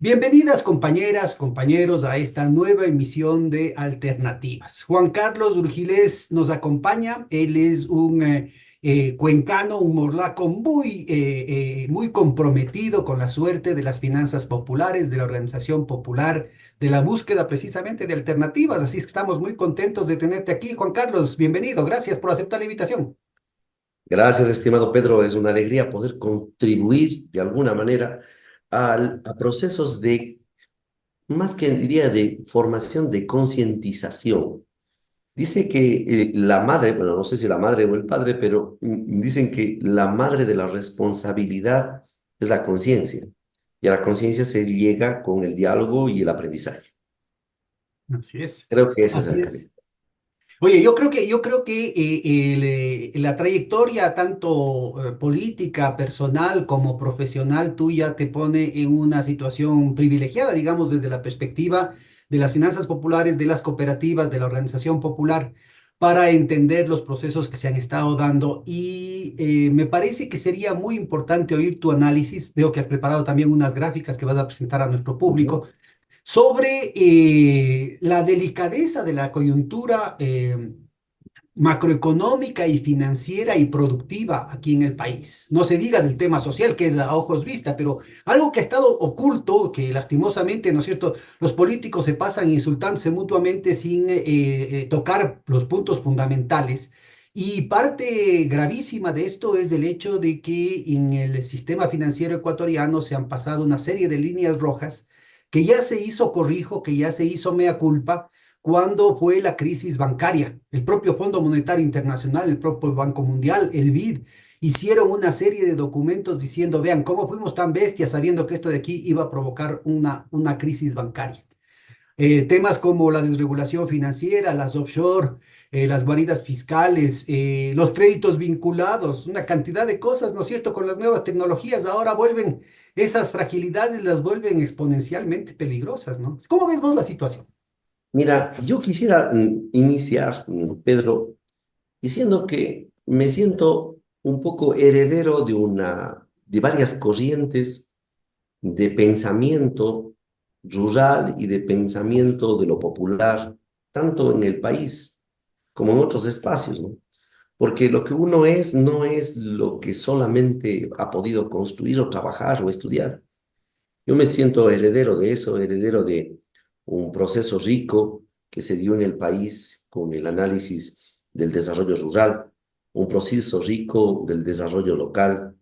Bienvenidas compañeras, compañeros a esta nueva emisión de Alternativas. Juan Carlos Urgilés nos acompaña. Él es un cuencano, un morlaco muy comprometido con la suerte de las finanzas populares, de la organización popular, de la búsqueda precisamente de alternativas. Así es que estamos muy contentos de tenerte aquí. Juan Carlos, bienvenido. Gracias por aceptar la invitación. Gracias, estimado Pedro. Es una alegría poder contribuir de alguna manera a procesos de, más que diría, de formación de concientización. Dice que la madre, bueno, no sé si la madre o el padre, pero dicen que la madre de la responsabilidad es la conciencia. Y a la conciencia se llega con el diálogo y el aprendizaje. Así es. Creo que ese es el Así camino. es. Oye, yo creo que la trayectoria tanto política, personal como profesional tuya te pone en una situación privilegiada, digamos, desde la perspectiva de las finanzas populares, de las cooperativas, de la organización popular, para entender los procesos que se han estado dando. Y me parece que sería muy importante oír tu análisis. Veo que has preparado también unas gráficas que vas a presentar a nuestro Ujú. público sobre la delicadeza de la coyuntura macroeconómica y financiera y productiva aquí en el país. No se diga del tema social, que es a ojos vista, pero algo que ha estado oculto, que lastimosamente, ¿no es cierto?, los políticos se pasan insultándose mutuamente sin tocar los puntos fundamentales. Y parte gravísima de esto es el hecho de que en el sistema financiero ecuatoriano se han pasado una serie de líneas rojas que ya se hizo corrijo, que ya se hizo mea culpa cuando fue la crisis bancaria. El propio Fondo Monetario Internacional, el propio Banco Mundial, el BID, hicieron una serie de documentos diciendo, vean, cómo fuimos tan bestias sabiendo que esto de aquí iba a provocar una crisis bancaria. Temas como la desregulación financiera, las offshore, las guaridas fiscales, los créditos vinculados, una cantidad de cosas, ¿no es cierto? Con las nuevas tecnologías ahora vuelven, esas fragilidades las vuelven exponencialmente peligrosas, ¿no? ¿Cómo ves vos la situación? Mira, yo quisiera iniciar, Pedro, diciendo que me siento un poco heredero de varias corrientes de pensamiento rural y de pensamiento de lo popular, tanto en el país como en otros espacios, ¿no? Porque lo que uno es no es lo que solamente ha podido construir o trabajar o estudiar. Yo me siento heredero de eso, heredero de un proceso rico que se dio en el país con el análisis del desarrollo rural, un proceso rico del desarrollo local,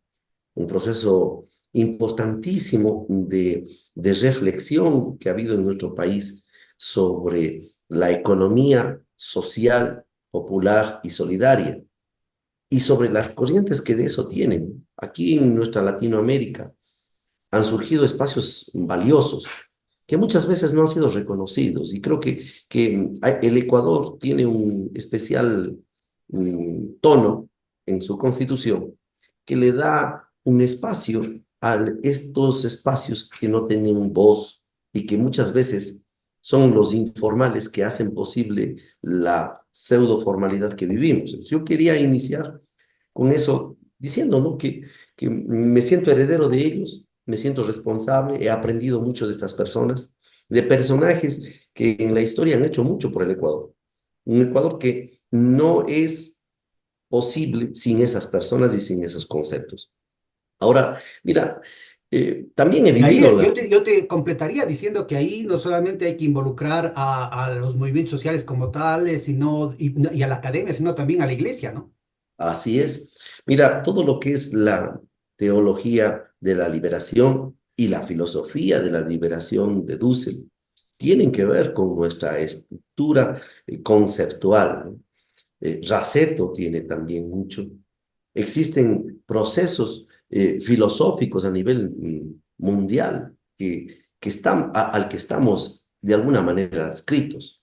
un proceso importantísimo de reflexión que ha habido en nuestro país sobre la economía social, popular y solidaria, y sobre las corrientes que de eso tienen. Aquí en nuestra Latinoamérica han surgido espacios valiosos que muchas veces no han sido reconocidos. Y creo que el Ecuador tiene un especial tono en su constitución que le da un espacio a estos espacios que no tienen voz y que muchas veces son los informales que hacen posible la pseudo formalidad que vivimos. Entonces, yo quería iniciar con eso diciendo, ¿no? Que me siento heredero de ellos, me siento responsable, he aprendido mucho de estas personas, de personajes que en la historia han hecho mucho por el Ecuador. Un Ecuador que no es posible sin esas personas y sin esos conceptos. Ahora, mira, también he Y ahí vivido yo te completaría diciendo que ahí no solamente hay que involucrar a los movimientos sociales como tales, sino, y a la academia, sino también a la iglesia, ¿no? así es. Mira, todo lo que es la teología de la liberación y la filosofía de la liberación de Dussel tienen que ver con nuestra estructura conceptual, ¿no? Raceto tiene también mucho. Existen procesos filosóficos a nivel mundial al que estamos de alguna manera adscritos.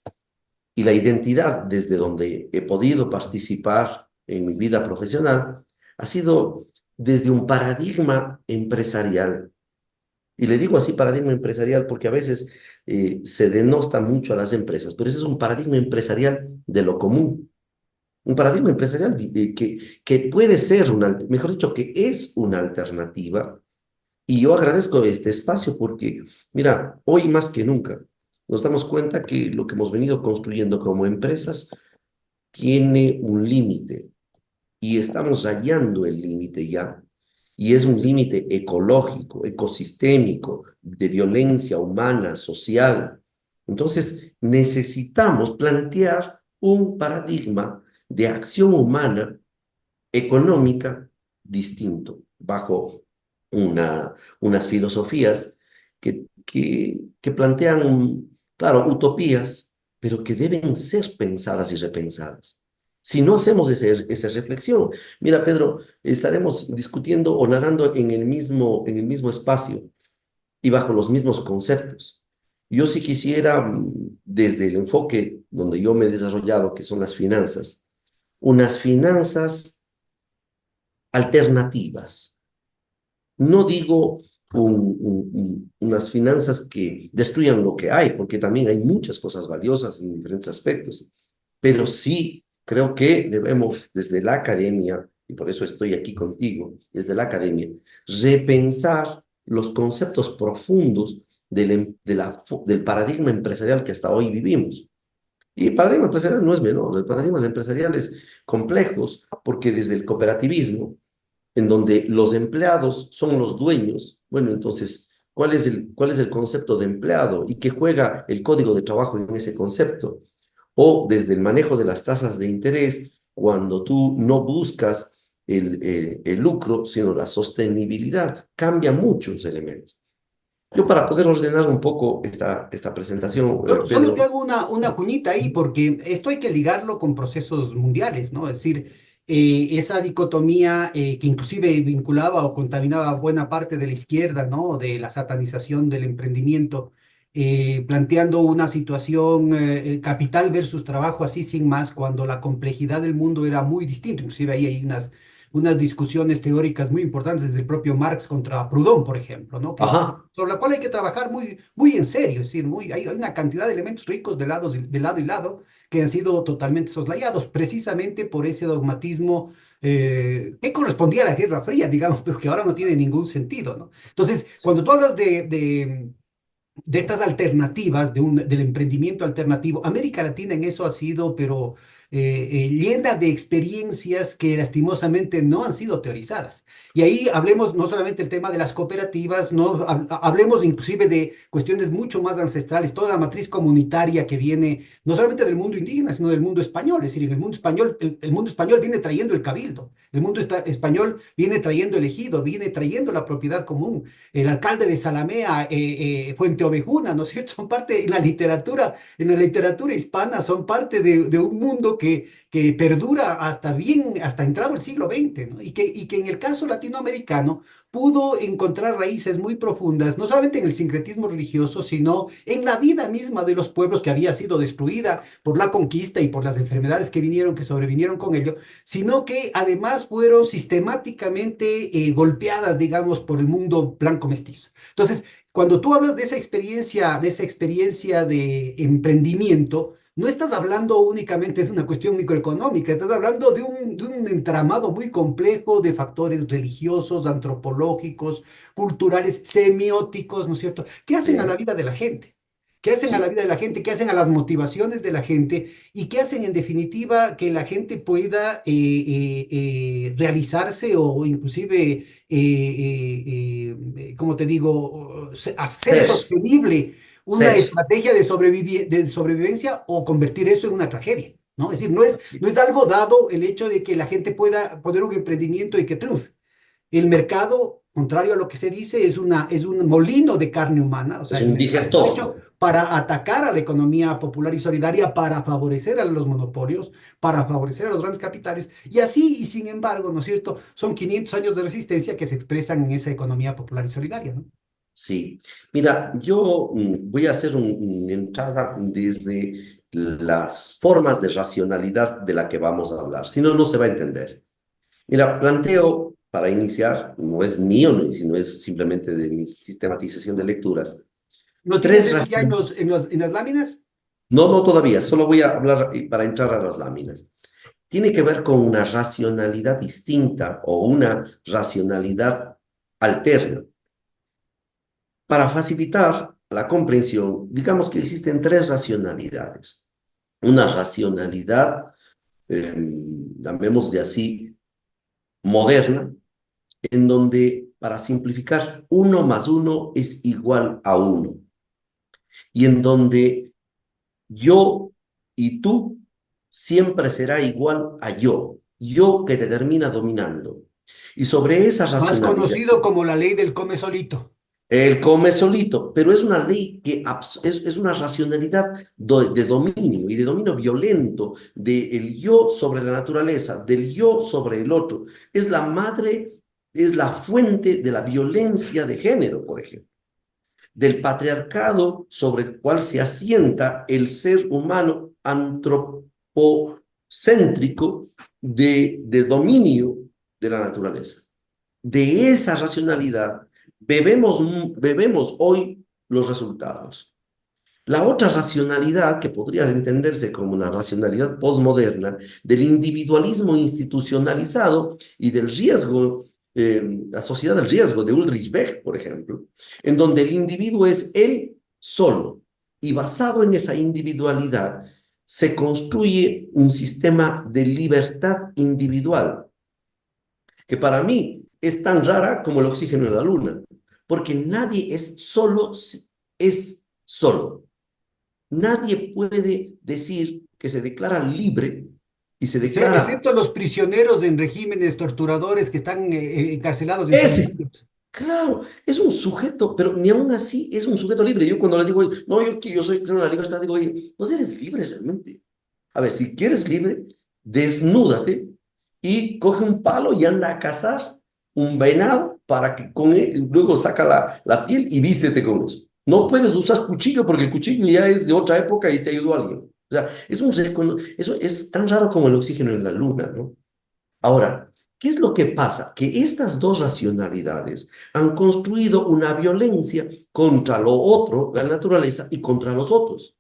Y la identidad desde donde he podido participar en mi vida profesional ha sido desde un paradigma empresarial. Y le digo así paradigma empresarial porque a veces se denosta mucho a las empresas, pero ese es un paradigma empresarial de lo común. Un paradigma empresarial que puede ser mejor dicho, que es una alternativa Y yo agradezco este espacio porque, mira, hoy más que nunca nos damos cuenta que lo que hemos venido construyendo como empresas tiene un límite y estamos rayando el límite ya. Y es un límite ecológico, ecosistémico, de violencia humana, social. Entonces, necesitamos plantear un paradigma de acción humana económica distinto, bajo unas filosofías que plantean, claro, utopías, pero que deben ser pensadas y repensadas. Si no hacemos esa reflexión, mira, Pedro, estaremos discutiendo o nadando en el mismo espacio y bajo los mismos conceptos. Yo sí quisiera, desde el enfoque donde yo me he desarrollado, que son las finanzas, unas finanzas alternativas. No digo unas finanzas que destruyan lo que hay, porque también hay muchas cosas valiosas en diferentes aspectos, pero sí creo que debemos desde la academia, y por eso estoy aquí contigo, desde la academia, repensar los conceptos profundos del paradigma empresarial que hasta hoy vivimos. Y el paradigma empresarial no es menor, los paradigmas empresariales complejos, porque desde el cooperativismo, en donde los empleados son los dueños, bueno, entonces, cuál es el concepto de empleado y qué juega el código de trabajo en ese concepto? O desde el manejo de las tasas de interés, cuando tú no buscas el lucro, sino la sostenibilidad, cambian muchos elementos. Yo para poder ordenar un poco esta presentación, Solo te Pedro. hago una cuñita ahí, porque esto hay que ligarlo con procesos mundiales, ¿no? Es decir, esa dicotomía que inclusive vinculaba o contaminaba buena parte de la izquierda, ¿no? De la satanización del emprendimiento, planteando una situación capital versus trabajo así sin más, cuando la complejidad del mundo era muy distinta. Inclusive ahí hay unas discusiones teóricas muy importantes desde el propio Marx contra Proudhon, por ejemplo, ¿no? Ajá, Sobre la cual hay que trabajar muy en serio, es decir, hay una cantidad de elementos ricos de lado y lado que han sido totalmente soslayados, precisamente por ese dogmatismo que correspondía a la Guerra Fría, digamos, pero que ahora no tiene ningún sentido, ¿no? Entonces, cuando tú hablas de estas alternativas, del emprendimiento alternativo. América Latina en eso ha sido, pero llena de experiencias que lastimosamente no han sido teorizadas. Y ahí hablemos no solamente del tema de las cooperativas, no hablemos inclusive de cuestiones mucho más ancestrales, toda la matriz comunitaria que viene no solamente del mundo indígena, sino del mundo español. Es decir, en el mundo español, el mundo español viene trayendo el cabildo, el mundo español viene trayendo el ejido, viene trayendo la propiedad común. El alcalde de Salamea, Fuente Ovejuna, ¿no es cierto? Son parte en la literatura hispana, son parte de un mundo que perdura hasta entrado el siglo XX, ¿no? Y que en el caso latinoamericano pudo encontrar raíces muy profundas, no solamente en el sincretismo religioso, sino en la vida misma de los pueblos que había sido destruida por la conquista y por las enfermedades que sobrevinieron con ello, sino que además fueron sistemáticamente golpeadas, digamos, por el mundo blanco mestizo. Entonces, cuando tú hablas de esa experiencia de emprendimiento, no estás hablando únicamente de una cuestión microeconómica, estás hablando de un entramado muy complejo de factores religiosos, antropológicos, culturales, semióticos, ¿no es cierto?, que hacen a la sí, vida de la gente. ¿Qué hacen a la sí, vida de la gente? ¿Qué hacen a las motivaciones de la gente? ¿Y qué hacen en definitiva que la gente pueda realizarse o inclusive, como te digo, hacer ser, sostenible una ser. estrategia de sobrevivencia o convertir eso en una tragedia? ¿No? Es decir, no es algo dado el hecho de que la gente pueda poner un emprendimiento y que triunfe. El mercado, contrario a lo que se dice, es un molino de carne humana. O sea, Es el un mercado está digestor. hecho para atacar a la economía popular y solidaria, para favorecer a los monopolios, para favorecer a los grandes capitales. Y así, y sin embargo, ¿no es cierto? Son 500 años de resistencia que se expresan en esa economía popular y solidaria, ¿no? Sí, mira, yo voy a hacer una entrada desde las formas de racionalidad de la que vamos a hablar, si no, no se va a entender. Mira, planteo para iniciar, no es mío, sino es simplemente de mi sistematización de lecturas, ¿No tienes tres eso ya en razones. las láminas? No, no todavía, solo voy a hablar para entrar a las láminas. Tiene que ver con una racionalidad distinta o una racionalidad alterna. para facilitar la comprensión, digamos que existen tres racionalidades. Una racionalidad, llamémosle así, moderna, en donde, para simplificar, uno más uno es igual a uno, y en donde yo y tú siempre será igual a yo que te termina dominando. Y sobre esa Más racionalidad, conocido como la ley del come solito. él come solito, pero es una ley que es una racionalidad de dominio y de dominio violento del yo sobre la naturaleza, del yo sobre el otro. Es la madre, es la fuente de la violencia de género, por ejemplo, del patriarcado sobre el cual se asienta el ser humano antropocéntrico de dominio de la naturaleza. De esa racionalidad bebemos hoy los resultados. La otra racionalidad, que podría entenderse como una racionalidad posmoderna, del individualismo institucionalizado y del riesgo, la sociedad del riesgo de Ulrich Beck, por ejemplo, en donde el individuo es él solo, y basado en esa individualidad se construye un sistema de libertad individual, que para mí es tan rara como el oxígeno en la luna, porque nadie es solo. Nadie puede decir que se declara libre y se declara Excepto los prisioneros en regímenes torturadores que están encarcelados en ese. santuarios. Claro, es un sujeto, pero ni aún así es un sujeto libre. Yo cuando le digo, no, yo soy creo en la libertad, digo, oye, no eres libre realmente. A ver, si quieres libre, desnúdate y coge un palo y anda a cazar un venado para que con él, luego saca la piel y vístete con eso. No puedes usar cuchillo porque el cuchillo ya es de otra época y te ayudó a alguien. O sea, eso es tan raro como el oxígeno en la luna, ¿no? Ahora, ¿qué es lo que pasa? Que estas dos racionalidades han construido una violencia contra lo otro, la naturaleza, y contra los otros.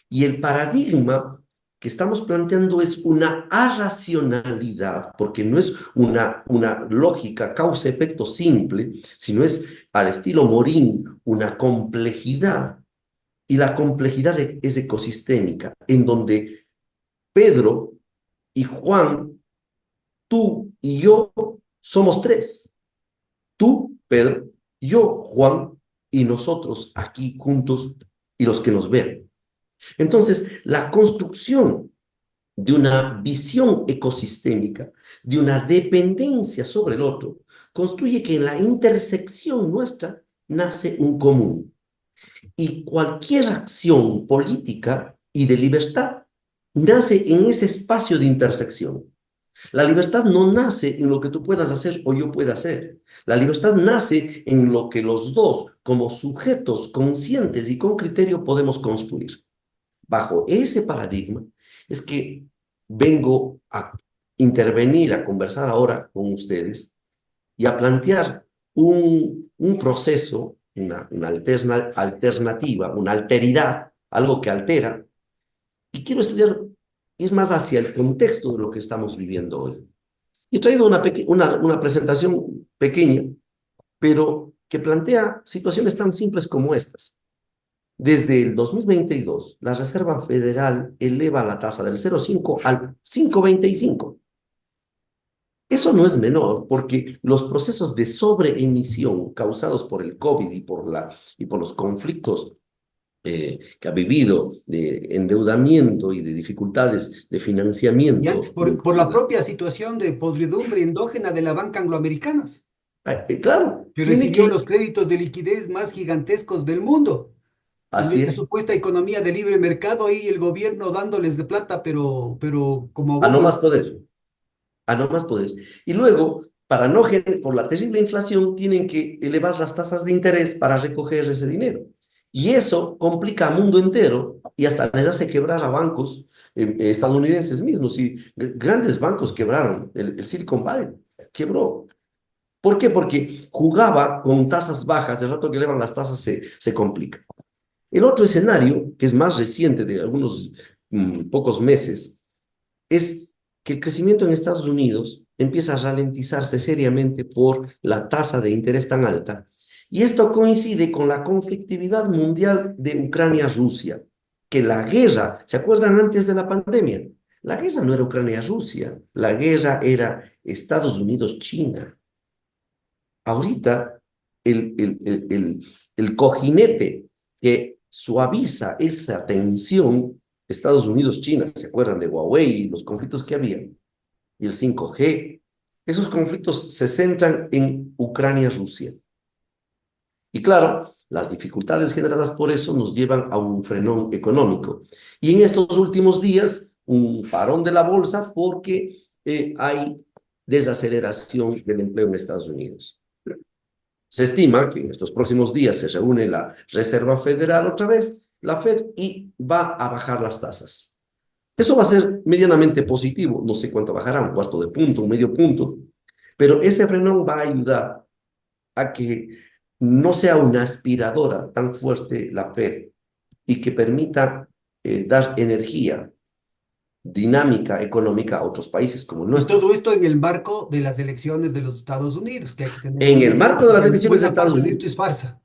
Y el paradigma que estamos planteando es una arracionalidad, porque no es una lógica causa-efecto simple, sino es al estilo Morín, una complejidad. Y la complejidad es ecosistémica, en donde Pedro y Juan, tú y yo somos tres. Tú, Pedro, yo, Juan, y nosotros aquí juntos y los que nos vean. Entonces, la construcción de una visión ecosistémica, de una dependencia sobre el otro, construye que en la intersección nuestra nace un común. Y cualquier acción política y de libertad nace en ese espacio de intersección. La libertad no nace en lo que tú puedas hacer o yo pueda hacer. La libertad nace en lo que los dos, como sujetos conscientes y con criterio, podemos construir. Bajo ese paradigma es que vengo a intervenir, a conversar ahora con ustedes y a plantear un proceso, una alternativa, una alteridad, algo que altera, y quiero estudiar, ir más hacia el contexto de lo que estamos viviendo hoy. Y he traído una presentación pequeña, pero que plantea situaciones tan simples como estas. Desde el 2022, la Reserva Federal eleva la tasa del 0,5 al 5,25. Eso no es menor, porque los procesos de sobreemisión causados por el COVID y por los conflictos que ha vivido de endeudamiento y de dificultades de Y antes, financiamiento. por la propia situación de podridumbre endógena de la banca angloamericana, Claro, que tiene recibió los que, créditos de liquidez más gigantescos del mundo. En así esta es, supuesta economía de libre mercado, ahí el gobierno dándoles de plata, pero como a no bobo. más poder, a no más poder. Y luego, para no generar, por la terrible inflación, tienen que elevar las tasas de interés para recoger ese dinero. Y eso complica al mundo entero y hasta les hace quebrar a bancos estadounidenses mismos. Y grandes bancos quebraron, el Silicon Valley quebró. ¿Por qué? Porque jugaba con tasas bajas, de rato que elevan las tasas se complica. El otro escenario, que es más reciente de algunos pocos meses, es que el crecimiento en Estados Unidos empieza a ralentizarse seriamente por la tasa de interés tan alta Y esto coincide con la conflictividad mundial de Ucrania-Rusia, que la guerra, ¿se acuerdan antes de la pandemia? La guerra no era Ucrania-Rusia, la guerra era Estados Unidos-China. Ahorita el cojinete que suaviza esa tensión, Estados Unidos-China, ¿se acuerdan de Huawei y los conflictos que había? Y el 5G, esos conflictos se centran en Ucrania-Rusia. Y claro, las dificultades generadas por eso nos llevan a un frenón económico. Y en estos últimos días, un parón de la bolsa porque hay desaceleración del empleo en Estados Unidos. Se estima que en estos próximos días se reúne la Reserva Federal otra vez, la Fed, y va a bajar las tasas. Eso va a ser medianamente positivo, no sé cuánto bajará, un cuarto de punto, un medio punto, pero ese frenón va a ayudar a que no sea una aspiradora tan fuerte la Fed y que permita dar energía dinámica económica a otros países como el Y nuestro. todo esto en el marco de las elecciones de los Estados Unidos, que hay que tener En en el cuenta marco de las que elecciones de buena Estados parte de esto Unidos. es farsa.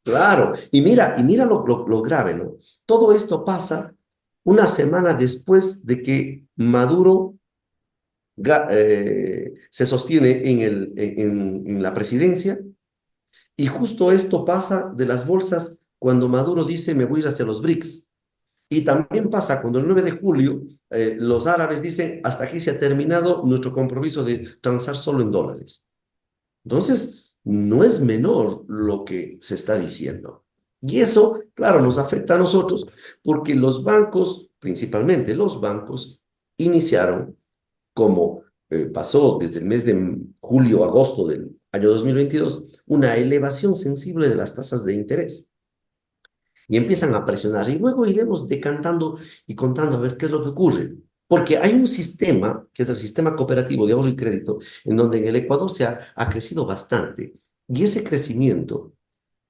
Claro, y mira lo grave, ¿no? Todo esto pasa una semana después de que Maduro se sostiene en la presidencia, y justo esto pasa de las bolsas cuando Maduro dice me voy a ir hacia los BRICS. Y también pasa cuando el 9 de julio los árabes dicen hasta aquí se ha terminado nuestro compromiso de transar solo en dólares. Entonces, no es menor lo que se está diciendo. Y eso, claro, nos afecta a nosotros porque los bancos, principalmente los bancos, iniciaron, como pasó desde el mes de julio, agosto del año 2022, una elevación sensible de las tasas de interés. Y empiezan a presionar. Y luego iremos decantando y contando a ver qué es lo que ocurre. Porque hay un sistema, que es el sistema cooperativo de ahorro y crédito, en donde en el Ecuador ha crecido bastante. Y ese crecimiento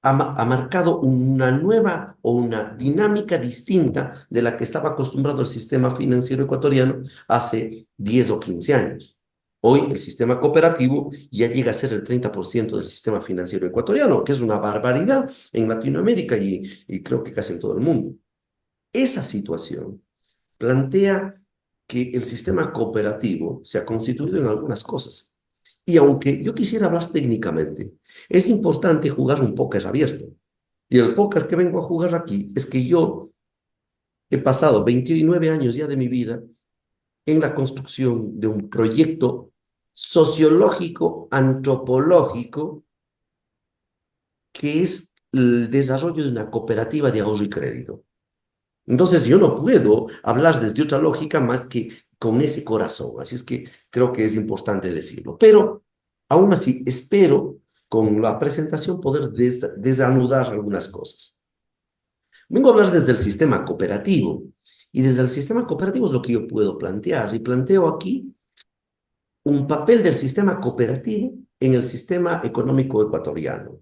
ha marcado una nueva o una dinámica distinta de la que estaba acostumbrado el sistema financiero ecuatoriano hace 10 o 15 años. Hoy el sistema cooperativo ya llega a ser el 30% del sistema financiero ecuatoriano, que es una barbaridad en Latinoamérica y creo que casi en todo el mundo. Esa situación plantea que el sistema cooperativo se ha constituido en algunas cosas. Y aunque yo quisiera hablar técnicamente, es importante jugar un póker abierto. Y el póker que vengo a jugar aquí es que yo he pasado 29 años ya de mi vida en la construcción de un proyecto sociológico, antropológico, que es el desarrollo de una cooperativa de ahorro y crédito. Entonces yo no puedo hablar desde otra lógica más que con ese corazón. Así es que creo que es importante decirlo. Pero aún así espero con la presentación poder desanudar algunas cosas. Vengo a hablar desde el sistema cooperativo. Y desde el sistema cooperativo es lo que yo puedo plantear. Y planteo aquí un papel del sistema cooperativo en el sistema económico ecuatoriano,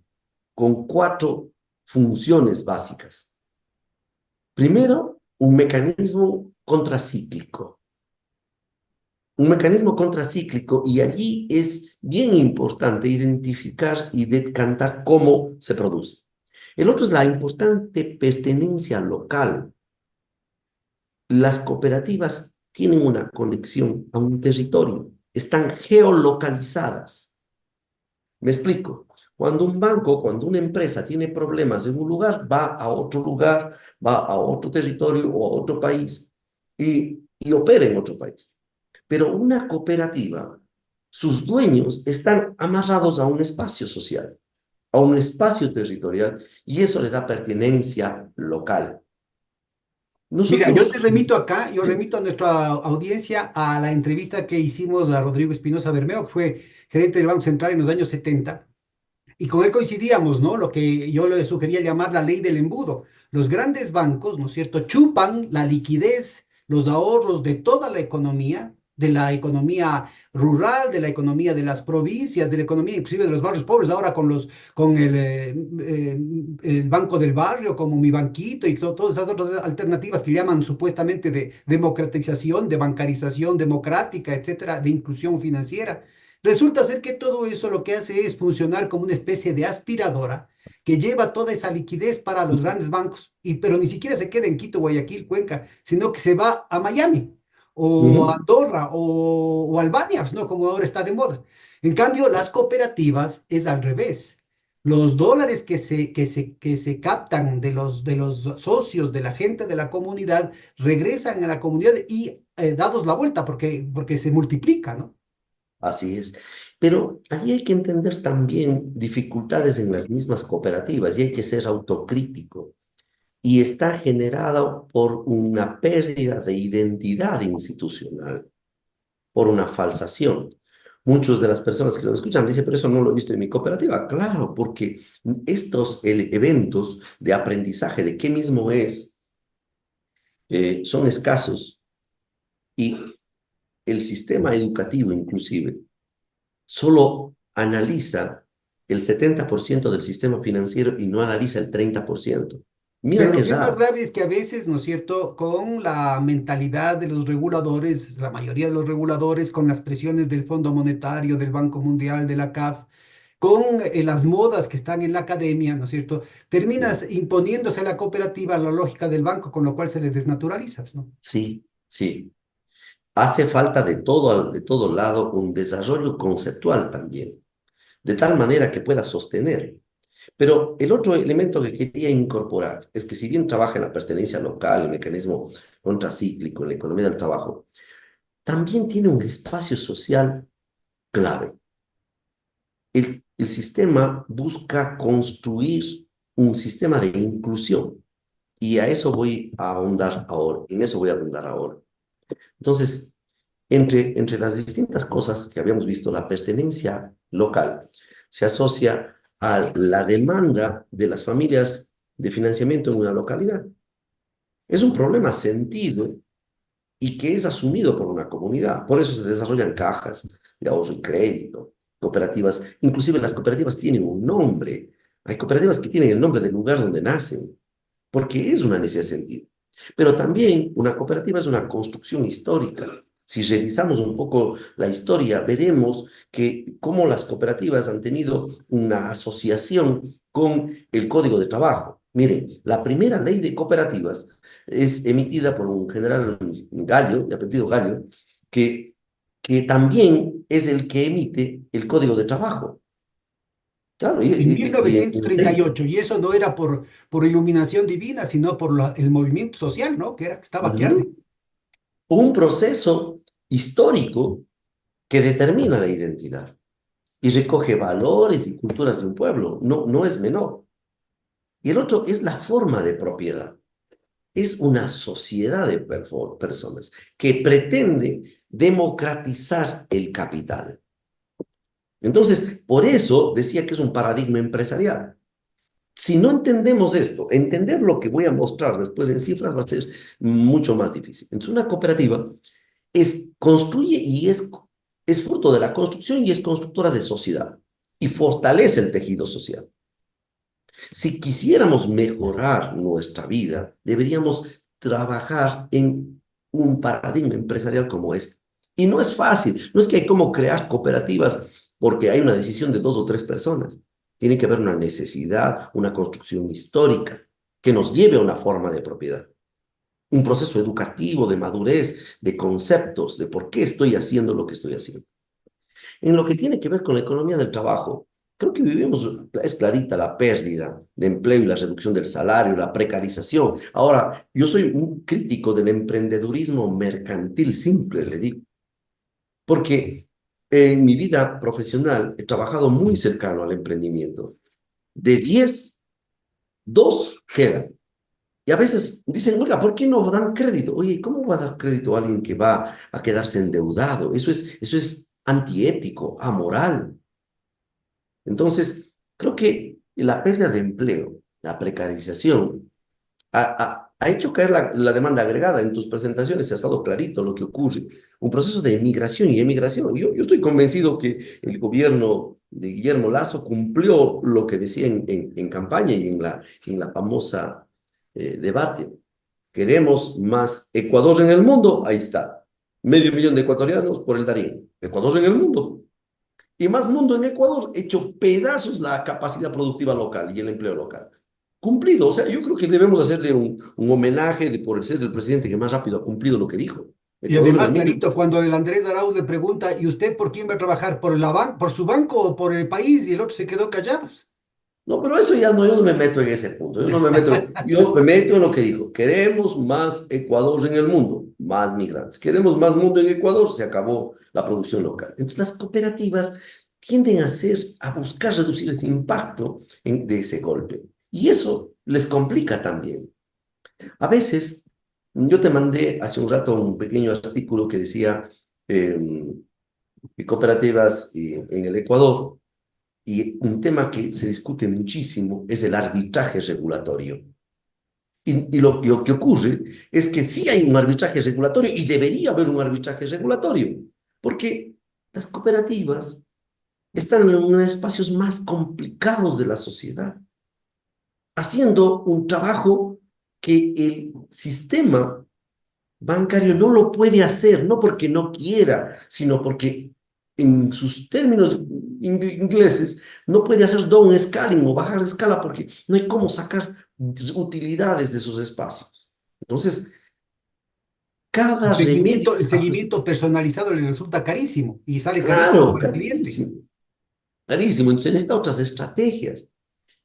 con 4 funciones básicas. Primero, un mecanismo contracíclico. Un mecanismo contracíclico, y allí es bien importante identificar y decantar cómo se produce. El otro es la importante pertenencia local. Las cooperativas tienen una conexión a un territorio, están geolocalizadas. Me explico. Cuando un banco, cuando una empresa tiene problemas en un lugar, va a otro lugar, va a otro territorio o a otro país y opera en otro país. Pero una cooperativa, sus dueños están amarrados a un espacio social, a un espacio territorial, y eso le da pertenencia local. Mira, yo te Nosotros, remito acá, yo remito a nuestra audiencia a la entrevista que hicimos a Rodrigo Espinosa Bermeo, que fue gerente del Banco Central en los años 70. Y con él coincidíamos, ¿no? Lo que yo le sugería llamar la ley del embudo. Los grandes bancos, ¿no es cierto?, chupan la liquidez, los ahorros de toda la economía, de la economía rural, de la economía de las provincias, de la economía inclusive de los barrios pobres, ahora con el Banco del Barrio, como Mi Banquito y todas esas otras alternativas que llaman supuestamente de democratización, de bancarización democrática, etcétera, de inclusión financiera. Resulta ser que todo eso lo que hace es funcionar como una especie de aspiradora que lleva toda esa liquidez para los grandes bancos, pero ni siquiera se queda en Quito, Guayaquil, Cuenca, sino que se va a Miami o a Ujú. Andorra o Albania, ¿no? Como ahora está de moda. En cambio, las cooperativas es al revés. Los dólares que se captan de los socios, de la gente de la comunidad, regresan a la comunidad y dados la vuelta, porque se multiplica, ¿no? Así es. Pero allí hay que entender también dificultades en las mismas cooperativas y hay que ser autocrítico. Y está generado por una pérdida de identidad institucional, por una falsación. Muchas de las personas que lo escuchan dicen, pero eso no lo he visto en mi cooperativa. Claro, porque estos eventos de aprendizaje de qué mismo es son escasos y el sistema educativo inclusive solo analiza el 70% del sistema financiero y no analiza el 30%. Mira Pero qué lo que es más raro. grave es que a veces, ¿no es cierto?, con la mentalidad de los reguladores, la mayoría de los reguladores, con las presiones del Fondo Monetario, del Banco Mundial, de la CAF, con las modas que están en la academia, ¿no es cierto?, terminas imponiéndose a la cooperativa la lógica del banco, con lo cual se le desnaturalizas, ¿no? Sí, sí. Hace falta de todo lado un desarrollo conceptual también, de tal manera que pueda sostener. Pero el otro elemento que quería incorporar es que si bien trabaja en la pertenencia local, el mecanismo contracíclico en la economía del trabajo, también tiene un espacio social clave. El sistema busca construir un sistema de inclusión y a eso voy a ahondar ahora, en eso voy a ahondar ahora. Entonces, entre las distintas cosas que habíamos visto, la pertenencia local se asocia a la demanda de las familias de financiamiento en una localidad. Es un problema sentido y que es asumido por una comunidad. Por eso se desarrollan cajas de ahorro y crédito, cooperativas. Inclusive las cooperativas tienen un nombre. Hay cooperativas que tienen el nombre del lugar donde nacen, porque es una necesidad de sentido. Pero también una cooperativa es una construcción histórica. Si revisamos un poco la historia, veremos que cómo las cooperativas han tenido una asociación con el Código de Trabajo. Miren, la primera ley de cooperativas es emitida por un general Gallo, de apellido Gallo, que, que también es el que emite el Código de Trabajo. Claro, En y en 1938, y eso no era por iluminación divina, sino por el movimiento social, ¿no? Que era que estaba que arde. ujú, un proceso histórico que determina la identidad y recoge valores y culturas de un pueblo. No, no es menor. Y el otro es la forma de propiedad. Es una sociedad de personas que pretende democratizar el capital. Entonces, por eso decía que es un paradigma empresarial. Si no entendemos esto, entender lo que voy a mostrar después en cifras va a ser mucho más difícil. Entonces, una cooperativa construye y es fruto de la construcción y es constructora de sociedad y fortalece el tejido social. Si quisiéramos mejorar nuestra vida, deberíamos trabajar en un paradigma empresarial como este. Y no es fácil, no es que hay como crear cooperativas porque hay una decisión de dos o tres personas. Tiene que haber una necesidad, una construcción histórica que nos lleve a una forma de propiedad. Un proceso educativo, de madurez, de conceptos, de por qué estoy haciendo lo que estoy haciendo. En lo que tiene que ver con la economía del trabajo, creo que vivimos, es clarita la pérdida de empleo y la reducción del salario, la precarización. Ahora, yo soy un crítico del emprendedurismo mercantil simple, le digo, porque en mi vida profesional he trabajado muy cercano al emprendimiento. De 10, 2 quedan. Y a veces dicen, oiga, ¿por qué no dan crédito? Oye, ¿cómo va a dar crédito a alguien que va a quedarse endeudado? Eso es antiético, amoral. Entonces, creo que la pérdida de empleo, la precarización, ha hecho caer la demanda agregada. En tus presentaciones ha estado clarito lo que ocurre. Un proceso de emigración y emigración. Yo estoy convencido que el gobierno de Guillermo Lazo cumplió lo que decía en campaña y en la famosa debate. Queremos más Ecuador en el mundo. Ahí está. 500.000 de ecuatorianos por el Darién. Ecuador en el mundo. Y Más Mundo en Ecuador ha hecho pedazos la capacidad productiva local y el empleo local. Cumplido, o sea, yo creo que debemos hacerle un homenaje por ser el presidente que más rápido ha cumplido lo que dijo. Y Ecuador en el además, mundo. clarito, cuando el Andrés Arauz le pregunta, ¿y usted por quién va a trabajar? ¿Por su banco o por el país? Y el otro se quedó callado. No, pero eso ya no, yo no me meto en ese punto. Yo me meto en lo que dijo. Queremos más Ecuador en el mundo, más migrantes. Queremos más mundo en Ecuador, se acabó la producción local. Entonces las cooperativas tienden a buscar reducir ese impacto de ese golpe. Y eso les complica también. A veces, yo te mandé hace un rato un pequeño artículo que decía eh, cooperativas en el Ecuador. Y un tema que se discute muchísimo es el arbitraje regulatorio. Lo que ocurre es que sí hay un arbitraje regulatorio y debería haber un arbitraje regulatorio, porque las cooperativas están en unos espacios más complicados de la sociedad, haciendo un trabajo que el sistema bancario no lo puede hacer, no porque no quiera, sino porque en sus términos ingleses no puede hacer downscaling o bajar de escala porque no hay cómo sacar utilidades de esos espacios. Entonces, cada remedio El a su... seguimiento personalizado le resulta carísimo y sale carísimo Claro, para el cliente. carísimo, carísimo. Entonces, necesita otras estrategias.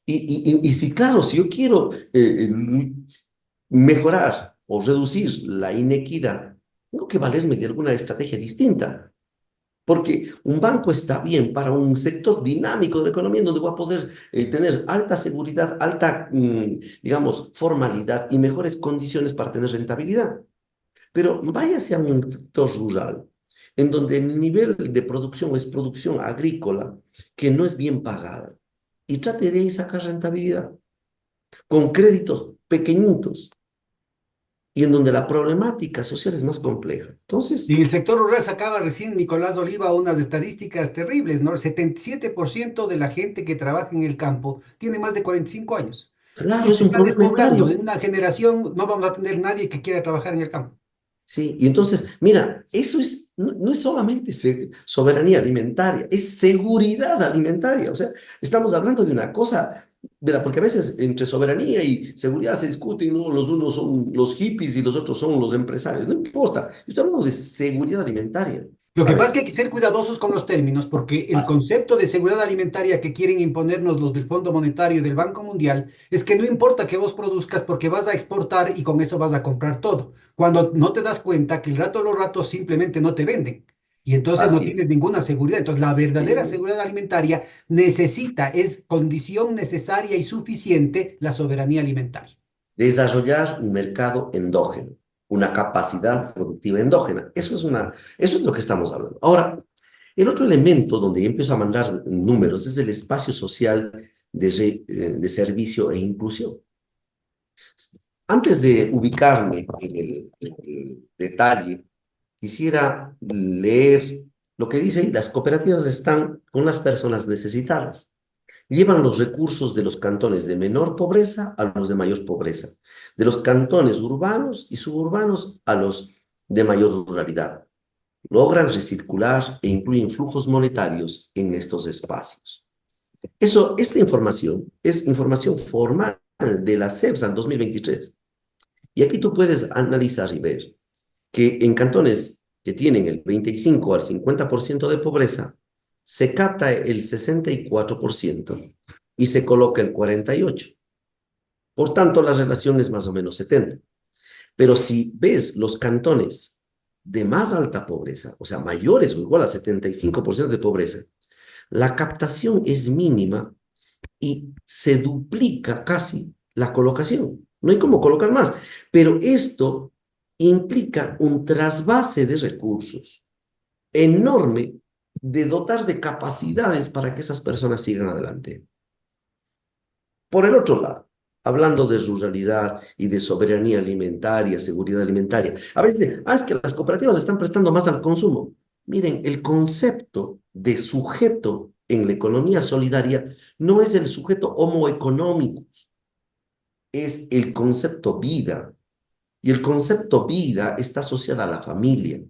Y si, claro, si yo quiero mejorar o reducir la inequidad, tengo que valerme de alguna estrategia distinta. Porque un banco está bien para un sector dinámico de la economía en donde va a poder tener alta seguridad, alta, digamos, formalidad y mejores condiciones para tener rentabilidad. Pero váyase a un sector rural, en donde el nivel de producción es producción agrícola, que no es bien pagada, y trate de ahí sacar rentabilidad, con créditos pequeñitos, y en donde la problemática social es más compleja. Y Entonces, en el sector rural sacaba recién Nicolás Oliva unas estadísticas terribles, ¿no? El 77% de la gente que trabaja en el campo tiene más de 45 años. Eso claro, es se un está problema despoblando. etario. En una generación no vamos a tener nadie que quiera trabajar en el campo. Sí, y entonces, mira, eso no es solamente soberanía alimentaria, es seguridad alimentaria. O sea, estamos hablando de una cosa, mira, porque a veces entre soberanía y seguridad se discuten, ¿no? Los unos son los hippies y los otros son los empresarios. No importa, yo estoy hablando de seguridad alimentaria. Lo A que pasa es ver, que hay que ser cuidadosos con los términos, porque el así, concepto de seguridad alimentaria que quieren imponernos los del Fondo Monetario y del Banco Mundial es que no importa que vos produzcas porque vas a exportar y con eso vas a comprar todo, cuando no te das cuenta que el rato de los ratos simplemente no te venden y entonces no así es. tienes ninguna seguridad. Entonces la verdadera Sí. seguridad alimentaria necesita, es condición necesaria y suficiente la soberanía alimentaria. Desarrollar un mercado endógeno, una capacidad productiva endógena. Eso es lo que estamos hablando. Ahora, el otro elemento donde yo empiezo a mandar números es el espacio social de servicio e inclusión. Antes de ubicarme en el detalle, quisiera leer lo que dice: las cooperativas están con las personas necesitadas. Llevan los recursos de los cantones de menor pobreza a los de mayor pobreza, de los cantones urbanos y suburbanos a los de mayor ruralidad. Logran recircular e incluyen flujos monetarios en estos espacios. Esta información es información formal de la CEPSA en 2023. Y aquí tú puedes analizar y ver que en cantones que tienen el 25 al 50% de pobreza, se capta el 64% y se coloca el 48%. Por tanto, la relación es más o menos 70. Pero si ves los cantones de más alta pobreza, o sea, mayores o igual a 75% de pobreza, la captación es mínima y se duplica casi la colocación. No hay cómo colocar más, pero esto implica un trasvase de recursos enorme de dotar de capacidades para que esas personas sigan adelante. Por el otro lado, hablando de ruralidad y de soberanía alimentaria, seguridad alimentaria, a veces, es que las cooperativas están prestando más al consumo. Miren, el concepto de sujeto en la economía solidaria no es el sujeto homo económico, es el concepto vida. Y el concepto vida está asociado a la familia.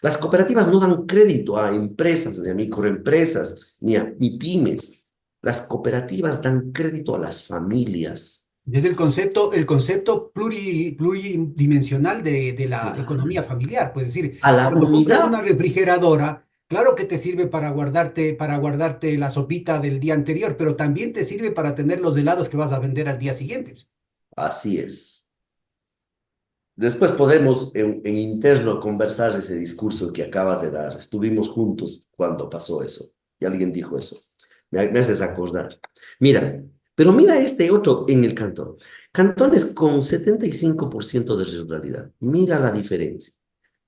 Las cooperativas no dan crédito a empresas, ni a microempresas, ni a pymes. Las cooperativas dan crédito a las familias. Es el concepto pluridimensional de la economía familiar. Pues es decir, A la cuando compras una unidad, refrigeradora, claro que te sirve para guardarte la sopita del día anterior, pero también te sirve para tener los helados que vas a vender al día siguiente. así es. Después podemos en interno conversar ese discurso que acabas de dar. Estuvimos juntos cuando pasó eso. Y alguien dijo eso. Me haces acordar. Mira, pero mira este otro en el cantón. Cantones con 75% de ruralidad. Mira la diferencia.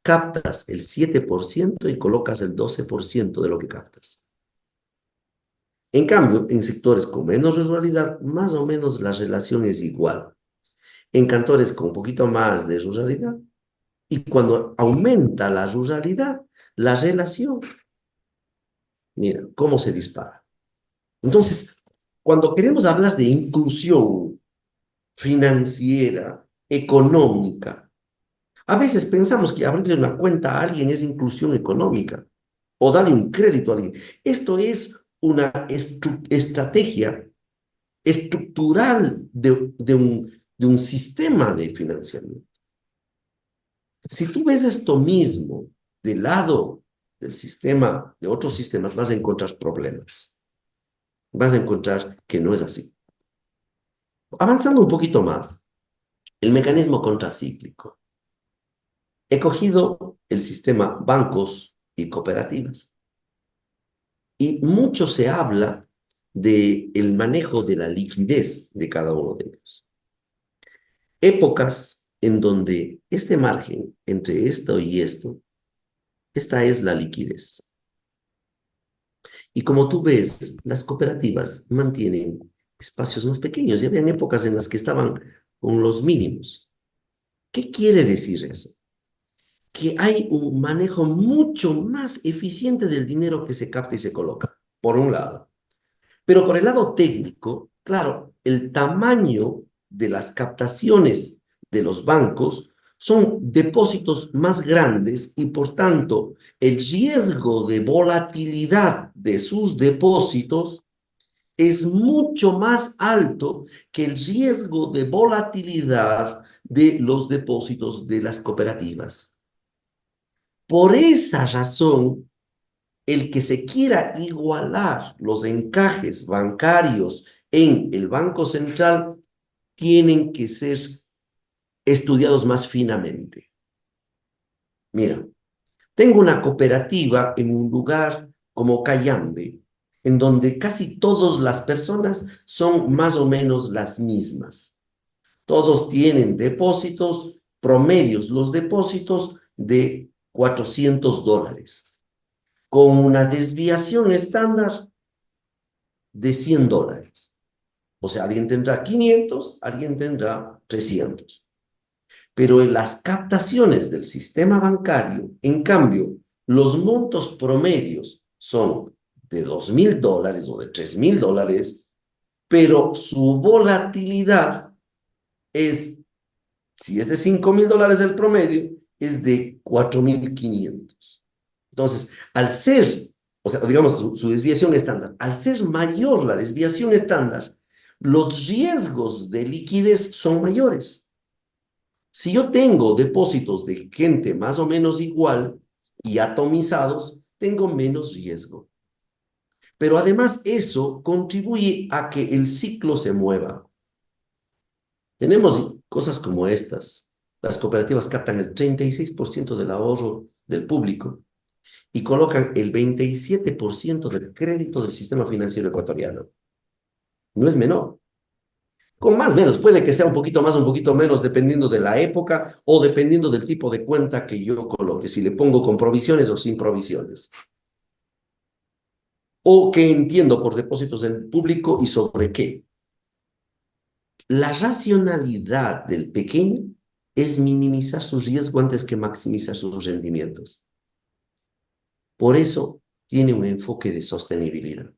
Captas el 7% y colocas el 12% de lo que captas. En cambio, en sectores con menos ruralidad, más o menos la relación es igual. En cantones con un poquito más de ruralidad, y cuando aumenta la ruralidad, la relación, mira, cómo se dispara. Entonces, cuando queremos hablar de inclusión financiera, económica, a veces pensamos que abrirle una cuenta a alguien es inclusión económica o darle un crédito a alguien. Esto es una estrategia estructural de un sistema de financiamiento. Si tú ves esto mismo del lado del sistema, de otros sistemas, vas a encontrar problemas. Vas a encontrar que no es así. Avanzando un poquito más, el mecanismo contracíclico. He cogido el sistema bancos y cooperativas. Y mucho se habla del manejo de la liquidez de cada uno de ellos. Épocas en donde este margen entre esto y esto, esta es la liquidez. Y como tú ves, las cooperativas mantienen espacios más pequeños. Ya habían épocas en las que estaban con los mínimos. ¿Qué quiere decir eso? Que hay un manejo mucho más eficiente del dinero que se capta y se coloca, por un lado. Pero por el lado técnico, claro, el tamaño de las captaciones de los bancos son depósitos más grandes y por tanto el riesgo de volatilidad de sus depósitos es mucho más alto que el riesgo de volatilidad de los depósitos de las cooperativas. Por esa razón, el que se quiera igualar los encajes bancarios en el Banco Central tienen que ser estudiados más finamente. Mira, tengo una cooperativa en un lugar como Cayambe, en donde casi todas las personas son más o menos las mismas. Todos tienen depósitos, promedios los depósitos de $400, con una desviación estándar de $100. O sea, alguien tendrá 500, alguien tendrá 300. Pero en las captaciones del sistema bancario, en cambio, los montos promedios son de $2.000 o de $3.000, pero su volatilidad es, si es de $5.000 el promedio, es de 4.500. Entonces, al ser, o sea, digamos, su desviación estándar, al ser mayor la desviación estándar, los riesgos de liquidez son mayores. Si yo tengo depósitos de gente más o menos igual y atomizados, tengo menos riesgo. Pero además eso contribuye a que el ciclo se mueva. Tenemos cosas como estas. Las cooperativas captan el 36% del ahorro del público y colocan el 27% del crédito del sistema financiero ecuatoriano. No es menor. Con más o menos, puede que sea un poquito más, un poquito menos, dependiendo de la época o dependiendo del tipo de cuenta que yo coloque, si le pongo con provisiones o sin provisiones. O qué entiendo por depósitos del público y sobre qué. La racionalidad del pequeño es minimizar su riesgo antes que maximizar sus rendimientos. Por eso tiene un enfoque de sostenibilidad.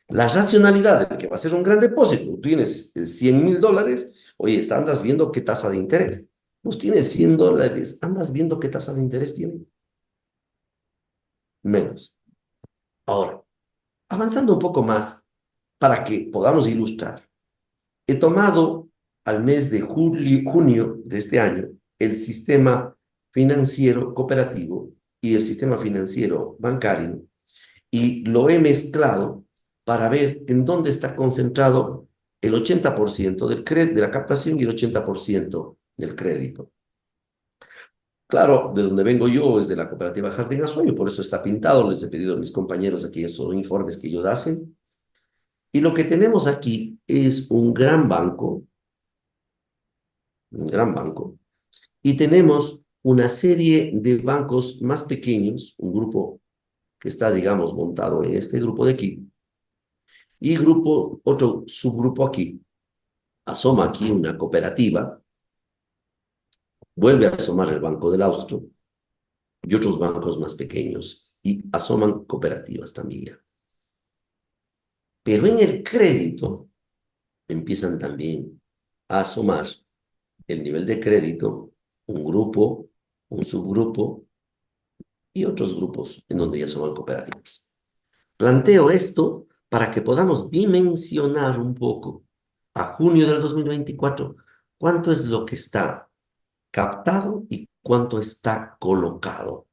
La racionalidad de que va a ser un gran depósito, tú tienes $100.000, oye, andas viendo qué tasa de interés. Pues tiene $100, andas viendo qué tasa de interés tiene. Menos. Ahora, avanzando un poco más, para que podamos ilustrar, he tomado al mes de junio de este año el sistema financiero cooperativo y el sistema financiero bancario y lo he mezclado para ver en dónde está concentrado el 80% de la captación y el 80% del crédito. Claro, de donde vengo yo es de la cooperativa Jardín Azuayo, por eso está pintado, les he pedido a mis compañeros aquí esos informes que ellos hacen. Y lo que tenemos aquí es un gran banco, y tenemos una serie de bancos más pequeños, un grupo que está, digamos, montado en este grupo de aquí, y otro subgrupo aquí. Asoma aquí una cooperativa, vuelve a asomar el Banco del Austro y otros bancos más pequeños, y asoman cooperativas también. Pero en el crédito empiezan también a asomar el nivel de crédito, un grupo, un subgrupo y otros grupos en donde ya son cooperativas. Planteo esto para que podamos dimensionar un poco a junio del 2024 cuánto es lo que está captado y cuánto está colocado.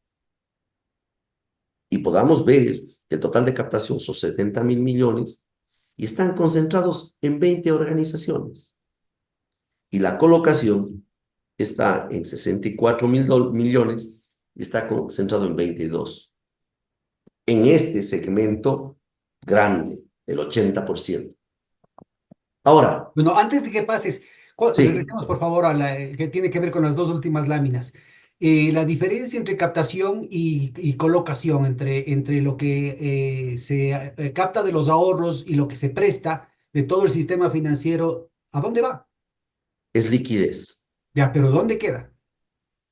Y podamos ver que el total de captación son 70.000 millones y están concentrados en 20 organizaciones. Y la colocación está en 64.000 millones y está concentrado en 22. En este segmento grande, del 80%. Ahora, Bueno, antes de que pases, sí, regresemos por favor a la que tiene que ver con las dos últimas láminas. La diferencia entre captación y colocación, entre lo que se capta de los ahorros y lo que se presta de todo el sistema financiero, ¿a dónde va? es liquidez. Ya, pero ¿dónde queda?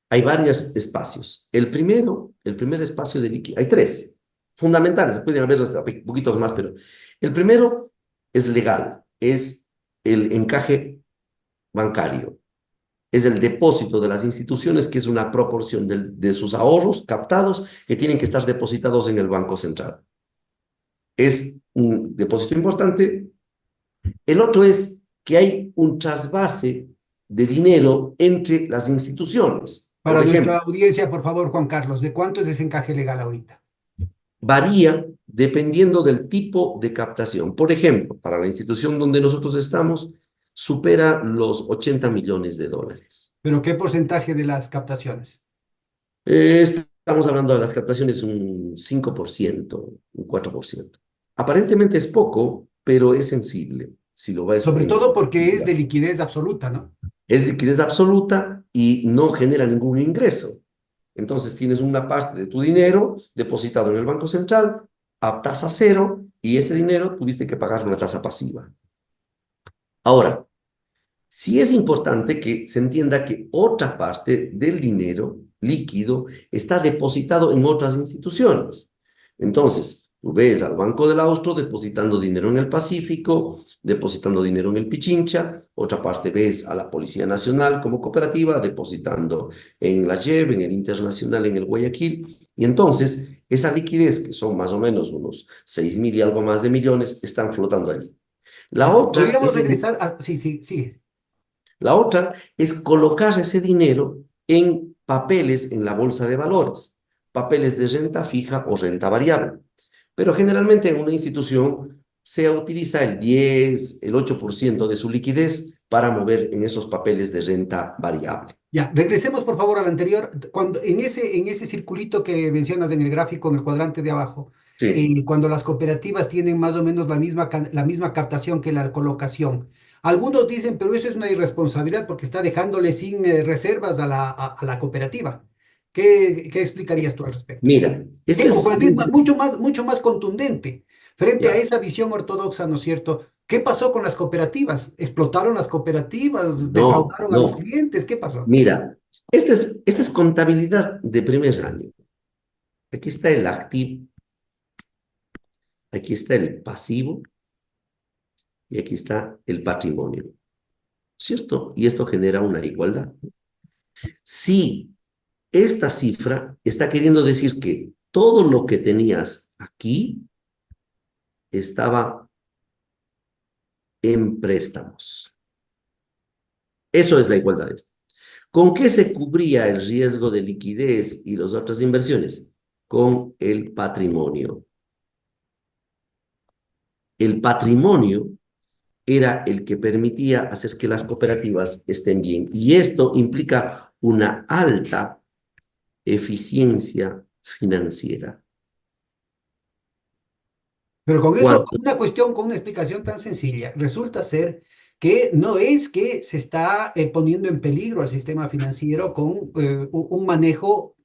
Hay varios espacios. El primer espacio de liquidez, hay tres fundamentales, pueden haber hasta poquitos más, pero el primero es legal, es el encaje bancario, es el depósito de las instituciones, que es una proporción de sus ahorros captados que tienen que estar depositados en el Banco Central. Es un depósito importante. El otro es que hay un trasvase de dinero entre las instituciones. Por Para nuestra ejemplo, audiencia, por favor, Juan Carlos, ¿de cuánto es ese encaje legal ahorita? varía dependiendo del tipo de captación. Por ejemplo, para la institución donde nosotros estamos, supera los 80 millones de dólares. ¿Pero qué porcentaje de las captaciones? Estamos hablando de las captaciones un 5%, un 4%. Aparentemente es poco, pero es sensible. Si lo ves Sobre todo en porque es de liquidez absoluta, ¿no? es liquidez absoluta y no genera ningún ingreso. Entonces tienes una parte de tu dinero depositado en el Banco Central a tasa cero y ese dinero tuviste que pagar una tasa pasiva. Ahora, sí es importante que se entienda que otra parte del dinero líquido está depositado en otras instituciones. Entonces, tú ves al Banco del Austro depositando dinero en el Pacífico, depositando dinero en el Pichincha, otra parte ves a la Policía Nacional como cooperativa depositando en la JEB, en el Internacional, en el Guayaquil, y entonces esa liquidez, que son más o menos unos 6.000 y algo más de millones, están flotando allí. La Ya, otra podríamos es regresar a... Sí, sí, sí. la otra es colocar ese dinero en papeles en la bolsa de valores, papeles de renta fija o renta variable. Pero generalmente en una institución se utiliza el 10, el 8% de su liquidez para mover en esos papeles de renta variable. Ya, regresemos por favor al anterior. Cuando, en ese circulito que mencionas en el gráfico, en el cuadrante de abajo, Sí, cuando las cooperativas tienen más o menos la misma captación que la colocación. Algunos dicen, pero eso es una irresponsabilidad porque está dejándole sin reservas a la cooperativa. ¿Qué explicarías tú al respecto? mira, esto O es más bien, muy... mucho más contundente frente a Ya, esa visión ortodoxa, ¿no es cierto? ¿Qué pasó con las cooperativas? ¿Explotaron las cooperativas? no, ¿Defraudaron a los no. clientes? ¿Qué pasó? Mira, esta es contabilidad de primer año. Aquí está el activo, aquí está el pasivo y aquí está el patrimonio. ¿Cierto? Y esto genera una igualdad. Sí, esta cifra está queriendo decir que todo lo que tenías aquí estaba en préstamos. Eso es la igualdad. ¿Con qué se cubría el riesgo de liquidez y las otras inversiones? Con el patrimonio. El patrimonio era el que permitía hacer que las cooperativas estén bien. Y esto implica una alta eficiencia financiera. Pero con eso, Cuando, una cuestión con una explicación tan sencilla, resulta ser que no es que se está poniendo en peligro al sistema financiero con un manejo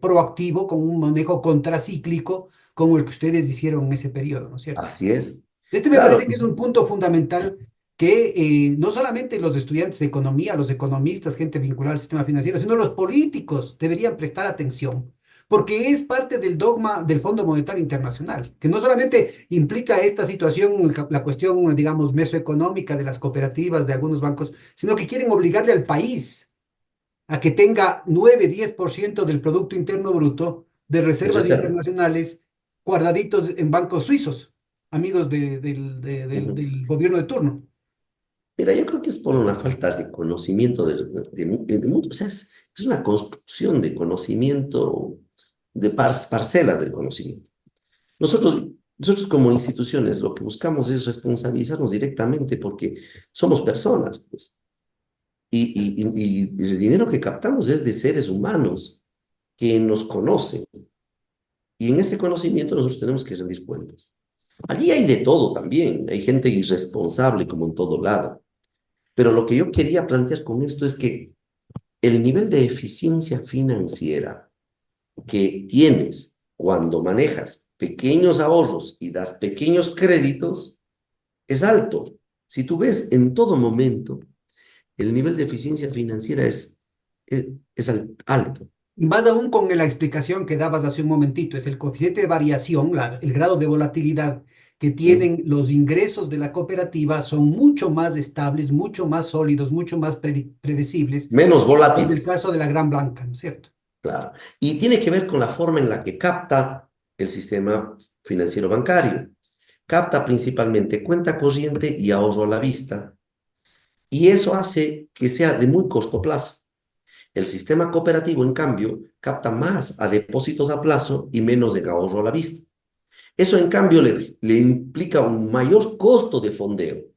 proactivo, con un manejo contracíclico, como el que ustedes hicieron en ese periodo, ¿no es cierto? así es. Este me Claro, parece que es un punto fundamental que no solamente los estudiantes de economía, los economistas, gente vinculada al sistema financiero, sino los políticos deberían prestar atención, porque es parte del dogma del Fondo Monetario Internacional, que no solamente implica esta situación, la cuestión, digamos, mesoeconómica de las cooperativas, de algunos bancos, sino que quieren obligarle al país a que tenga 9-10% del Producto Interno Bruto de en reservas reserva. internacionales guardaditos en bancos suizos, amigos del gobierno de turno. Mira, yo creo que es por una falta de conocimiento mundo. O sea, es una construcción de conocimiento, de parcelas del conocimiento. Nosotros, nosotros como instituciones lo que buscamos es responsabilizarnos directamente porque somos personas, pues. Y el dinero que captamos es de seres humanos que nos conocen. Y en ese conocimiento nosotros tenemos que rendir cuentas. Allí hay de todo también. Hay gente irresponsable como en todo lado. Pero lo que yo quería plantear con esto es que el nivel de eficiencia financiera que tienes cuando manejas pequeños ahorros y das pequeños créditos es alto. Si tú ves en todo momento, el nivel de eficiencia financiera es alto. Más aún con la explicación que dabas hace un momentito, es el coeficiente de variación, el grado de volatilidad que ¿Mm? tienen los ingresos de la cooperativa son mucho más estables, mucho más sólidos, mucho más predecibles Menos que en el volátiles, caso de la Gran Blanca, ¿no es cierto? claro. Y tiene que ver con la forma en la que capta el sistema financiero bancario. Capta principalmente cuenta corriente y ahorro a la vista. Y eso hace que sea de muy corto plazo. El sistema cooperativo, en cambio, capta más a depósitos a plazo y menos de ahorro a la vista. Eso, en cambio, le implica un mayor costo de fondeo, Esto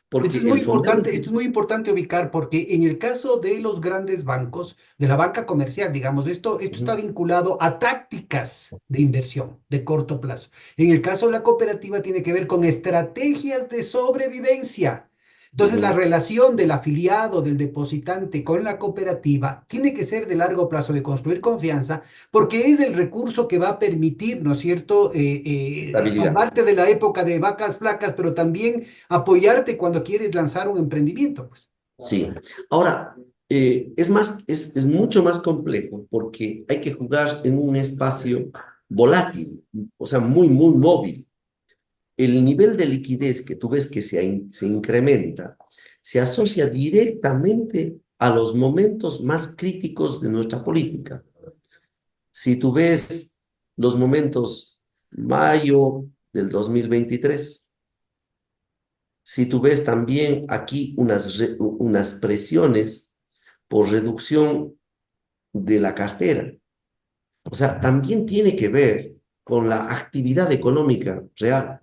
porque es el muy fondeo importante, esto es muy importante ubicar porque en el caso de los grandes bancos, de la banca comercial, digamos, esto está vinculado a tácticas de inversión de corto plazo. En el caso de la cooperativa tiene que ver con estrategias de sobrevivencia. Entonces, la relación del afiliado, del depositante con la cooperativa tiene que ser de largo plazo, de construir confianza, porque es el recurso que va a permitir, ¿no es cierto?, estabilidad. salvarte de la época de vacas flacas, pero también apoyarte cuando quieres lanzar un emprendimiento, pues. Sí. Ahora, es mucho más complejo porque hay que jugar en un espacio volátil, o sea, muy móvil. El nivel de liquidez que tú ves que se incrementa se asocia directamente a los momentos más críticos de nuestra política. Si tú ves los momentos mayo del 2023, si tú ves también aquí unas presiones por reducción de la cartera, o sea, también tiene que ver con la actividad económica real.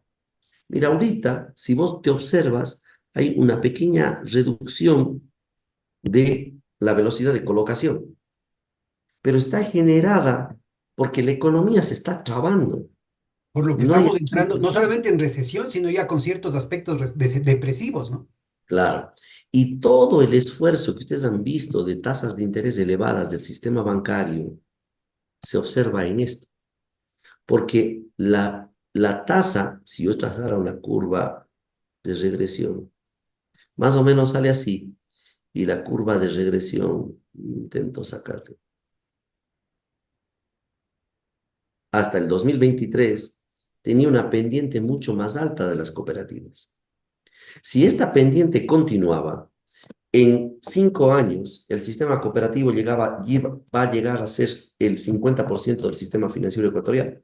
Mira, ahorita, si vos te observas, hay una pequeña reducción de la velocidad de colocación, pero está generada porque la economía se está trabando. Por lo que No hay estamos aquí, entrando, no solamente en recesión, sino ya con ciertos aspectos depresivos, ¿no? claro. Y todo el esfuerzo que ustedes han visto de tasas de interés elevadas del sistema bancario se observa en esto, porque la tasa, si yo trazara una curva de regresión, más o menos sale así, y la curva de regresión, intento sacarle, hasta el 2023 tenía una pendiente mucho más alta de las cooperativas. Si esta pendiente continuaba, En 5 años, el sistema cooperativo va a llegar a ser el 50% del sistema financiero ecuatoriano.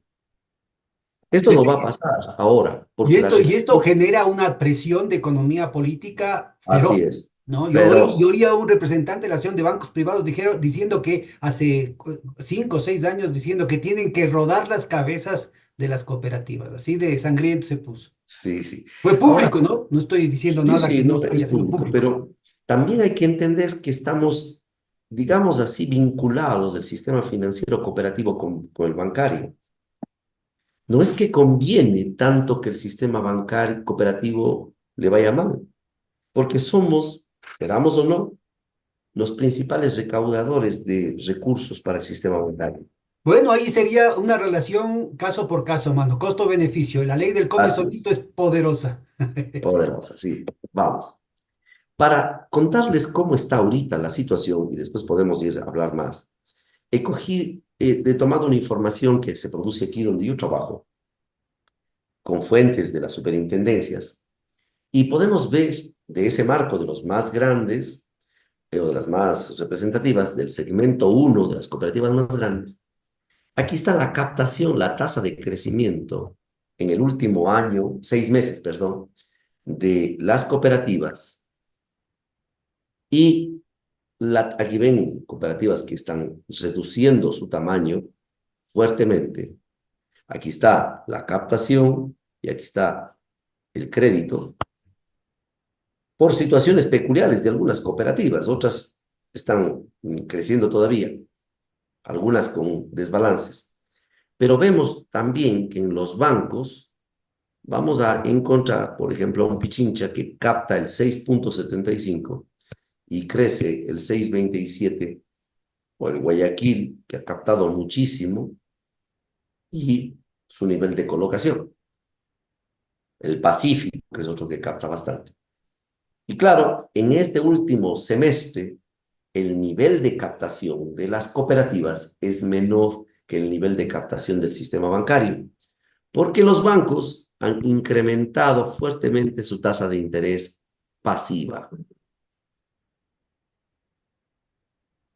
Esto no va a pasar ahora, porque la Y esto recesión, genera una presión de economía política feroz, así es, ¿no? Yo pero oí a un representante de la Asociación de Bancos Privados diciendo que hace 5 o 6 años diciendo que tienen que rodar las cabezas de las cooperativas, así de sangriento se puso. sí, sí. Fue Ahora, público, ¿no? No estoy diciendo sí, nada que sí, no no, es haya sido público, público. pero también hay que entender que estamos, digamos así, vinculados del sistema financiero cooperativo con el bancario. No es que conviene tanto que el sistema bancario cooperativo le vaya mal, porque somos, queramos o no, los principales recaudadores de recursos para el sistema bancario. Bueno, ahí sería una relación caso por caso, mano, costo-beneficio. La ley del come Así es, solito es poderosa. poderosa, sí. Vamos. Para contarles cómo está ahorita la situación, y después podemos ir a hablar más, he tomado una información que se produce aquí donde yo trabajo, con fuentes de las superintendencias, y podemos ver de ese marco de los más grandes, o de las más representativas, del segmento uno de las cooperativas más grandes. Aquí está la captación, la tasa de crecimiento en el último año, 6 meses, perdón, de las cooperativas. Y aquí ven cooperativas que están reduciendo su tamaño fuertemente. Aquí está la captación y aquí está el crédito por situaciones peculiares de algunas cooperativas. Otras están creciendo todavía, algunas con desbalances. Pero vemos también que en los bancos vamos a encontrar, por ejemplo, a un Pichincha que capta el 6,75 y crece el 6,27, o el Guayaquil, que ha captado muchísimo, y su nivel de colocación. El Pacífico, que es otro que capta bastante. Y claro, en este último semestre, el nivel de captación de las cooperativas es menor que el nivel de captación del sistema bancario, porque los bancos han incrementado fuertemente su tasa de interés pasiva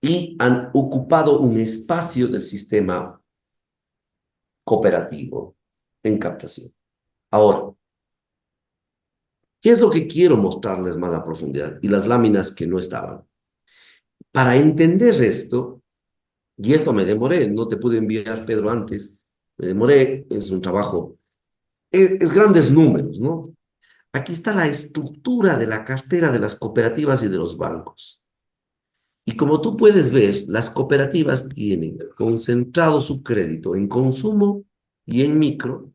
y han ocupado un espacio del sistema cooperativo en captación. Ahora, ¿qué es lo que quiero mostrarles más a profundidad? Y las láminas que no estaban. Para entender esto, y esto me demoré, no te pude enviar, Pedro, antes, me demoré, es un trabajo, es grandes números, ¿no? Aquí está la estructura de la cartera de las cooperativas y de los bancos. Y como tú puedes ver, las cooperativas tienen concentrado su crédito en consumo y en micro,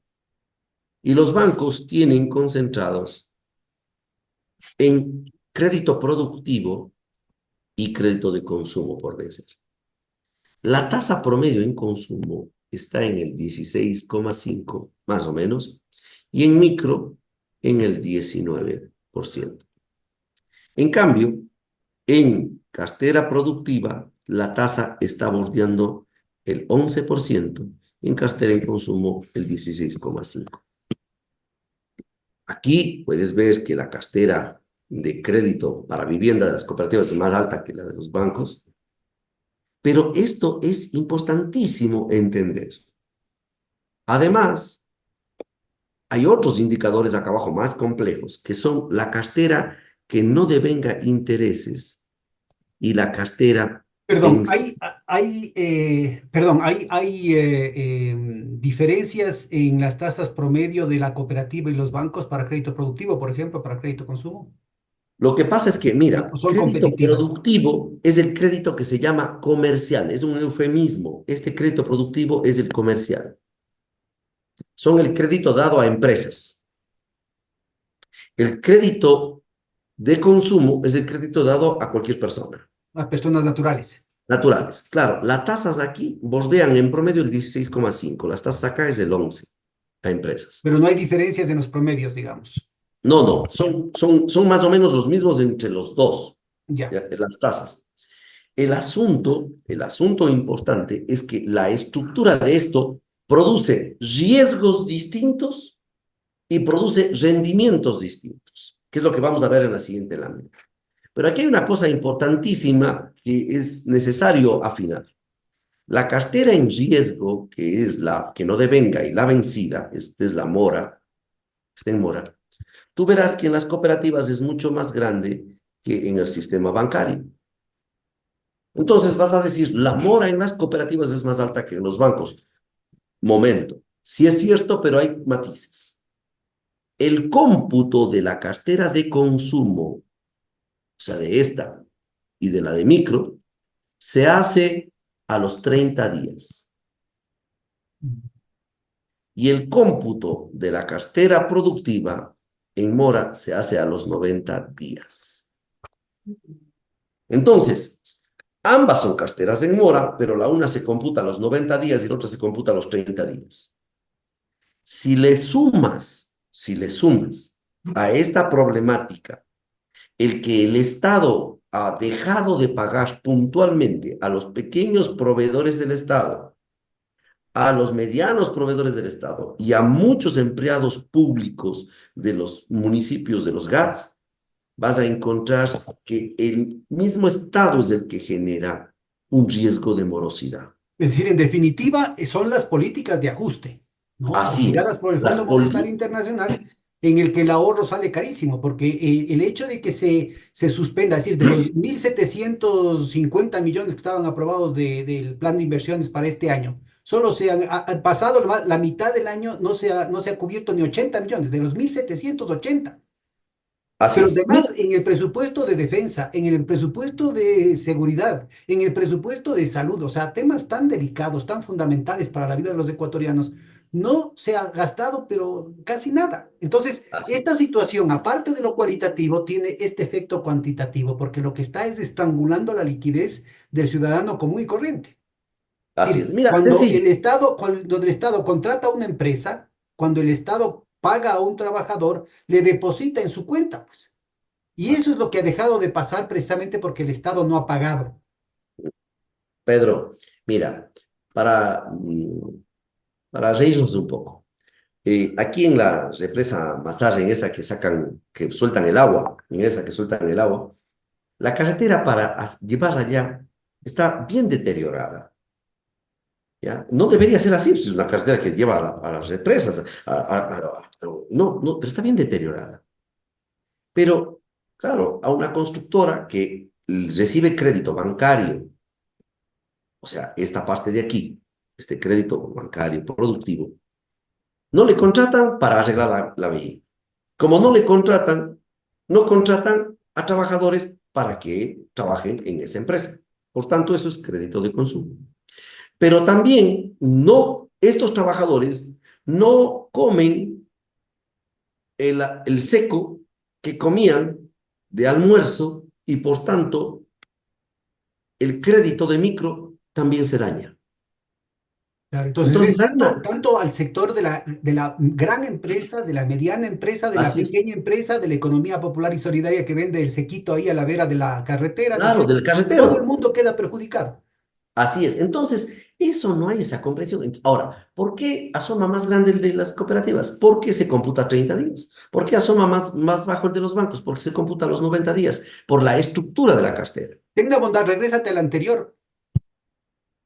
y los bancos tienen concentrados en crédito productivo y crédito de consumo por vencer. La tasa promedio en consumo está en el 16,5, más o menos, y en micro en el 19%. En cambio, en cartera productiva, la tasa está bordeando el 11%, y en cartera en consumo el 16,5%. Aquí puedes ver que la cartera de crédito para vivienda de las cooperativas es más alta que la de los bancos, pero esto es importantísimo entender. Además, hay otros indicadores acá abajo más complejos, que son la cartera que no devenga intereses y la cartera Perdón, en sí. diferencias en las tasas promedio de la cooperativa y los bancos para crédito productivo, por ejemplo, para crédito consumo. Lo que pasa es que, ¿O mira, son crédito competitivas? productivo es el crédito que se llama comercial, es un eufemismo. Este crédito productivo es el comercial. Son el crédito dado a empresas. El crédito de consumo es el crédito dado a cualquier persona. Las personas naturales. Naturales. Claro, las tasas aquí bordean en promedio el 16,5. Las tasas acá es el 11 a empresas. Pero no hay diferencias en los promedios, digamos. No, no, son más o menos los mismos entre los dos, Ya. las tasas. El asunto importante es que la estructura de esto produce riesgos distintos y produce rendimientos distintos, que es lo que vamos a ver en la siguiente lámina. Pero aquí hay una cosa importantísima que es necesario afinar. La cartera en riesgo, que es la que no devenga y la vencida, esta es la mora, está en mora, tú verás que en las cooperativas es mucho más grande que en el sistema bancario. Entonces vas a decir, la mora en las cooperativas es más alta que en los bancos. Momento, sí es cierto, pero hay matices. El cómputo de la cartera de consumo, o sea, de esta y de la de micro, se hace a los 30 días. Y el cómputo de la cartera productiva en mora se hace a los 90 días. Entonces, ambas son carteras en mora, pero la una se computa a los 90 días y la otra se computa a los 30 días. Si le sumas a esta problemática el que el Estado ha dejado de pagar puntualmente a los pequeños proveedores del Estado, a los medianos proveedores del Estado y a muchos empleados públicos de los municipios de los GATS, vas a encontrar que el mismo Estado es el que genera un riesgo de morosidad. Es decir, en definitiva, son las políticas de ajuste, ¿no? Así Obligadas es, por el las Fondo Monetario políticas. Internacional, en el que el ahorro sale carísimo, porque el hecho de que se suspenda, es decir, de los 1.750 millones que estaban aprobados del plan de inversiones para este año, solo se han pasado la mitad del año, no se ha cubierto ni 80 millones, de los 1.780. Así Pero es. Mira, además, en el presupuesto de defensa, en el presupuesto de seguridad, en el presupuesto de salud, o sea, temas tan delicados, tan fundamentales para la vida de los ecuatorianos, no se ha gastado, pero casi nada. Entonces, así, esta situación, aparte de lo cualitativo, tiene este efecto cuantitativo, porque lo que está es estrangulando la liquidez del ciudadano común y corriente. Es así es. decir, Mira, sencillo. cuando el Estado contrata a una empresa, cuando el Estado paga a un trabajador, le deposita en su cuenta, pues. Y eso es lo que ha dejado de pasar precisamente porque el Estado no ha pagado. Pedro, mira, para, mm, para reírnos un poco. Aquí en la represa Masaya, en esa que sacan, que sueltan el agua, en esa que sueltan el agua, la carretera para llevar allá está bien deteriorada. ¿Ya? No debería ser así, es una carretera que lleva a las represas. No, no, pero está bien deteriorada. Pero, claro, a una constructora que recibe crédito bancario, o sea, esta parte de aquí, este crédito bancario productivo, no le contratan para arreglar la vía. Como no le contratan, no contratan a trabajadores para que trabajen en esa empresa. Por tanto, eso es crédito de consumo. Pero también no, estos trabajadores no comen el seco que comían de almuerzo y por tanto el crédito de micro también se daña. Claro, entonces es Entonces hay tanto al sector de la gran empresa, de la mediana empresa, de la así es, pequeña empresa, de la economía popular y solidaria que vende el sequito ahí a la vera de la carretera, ¿no es claro, cierto? del Todo el carretero. mundo queda perjudicado. Así es. Entonces, eso no hay esa comprensión. Ahora, ¿por qué asoma más grande el de las cooperativas? Porque se computa a 30 días. ¿Por qué asoma más bajo el de los bancos? Porque se computa a los 90 días, por la estructura de la cartera. Tenga bondad, regrésate al anterior.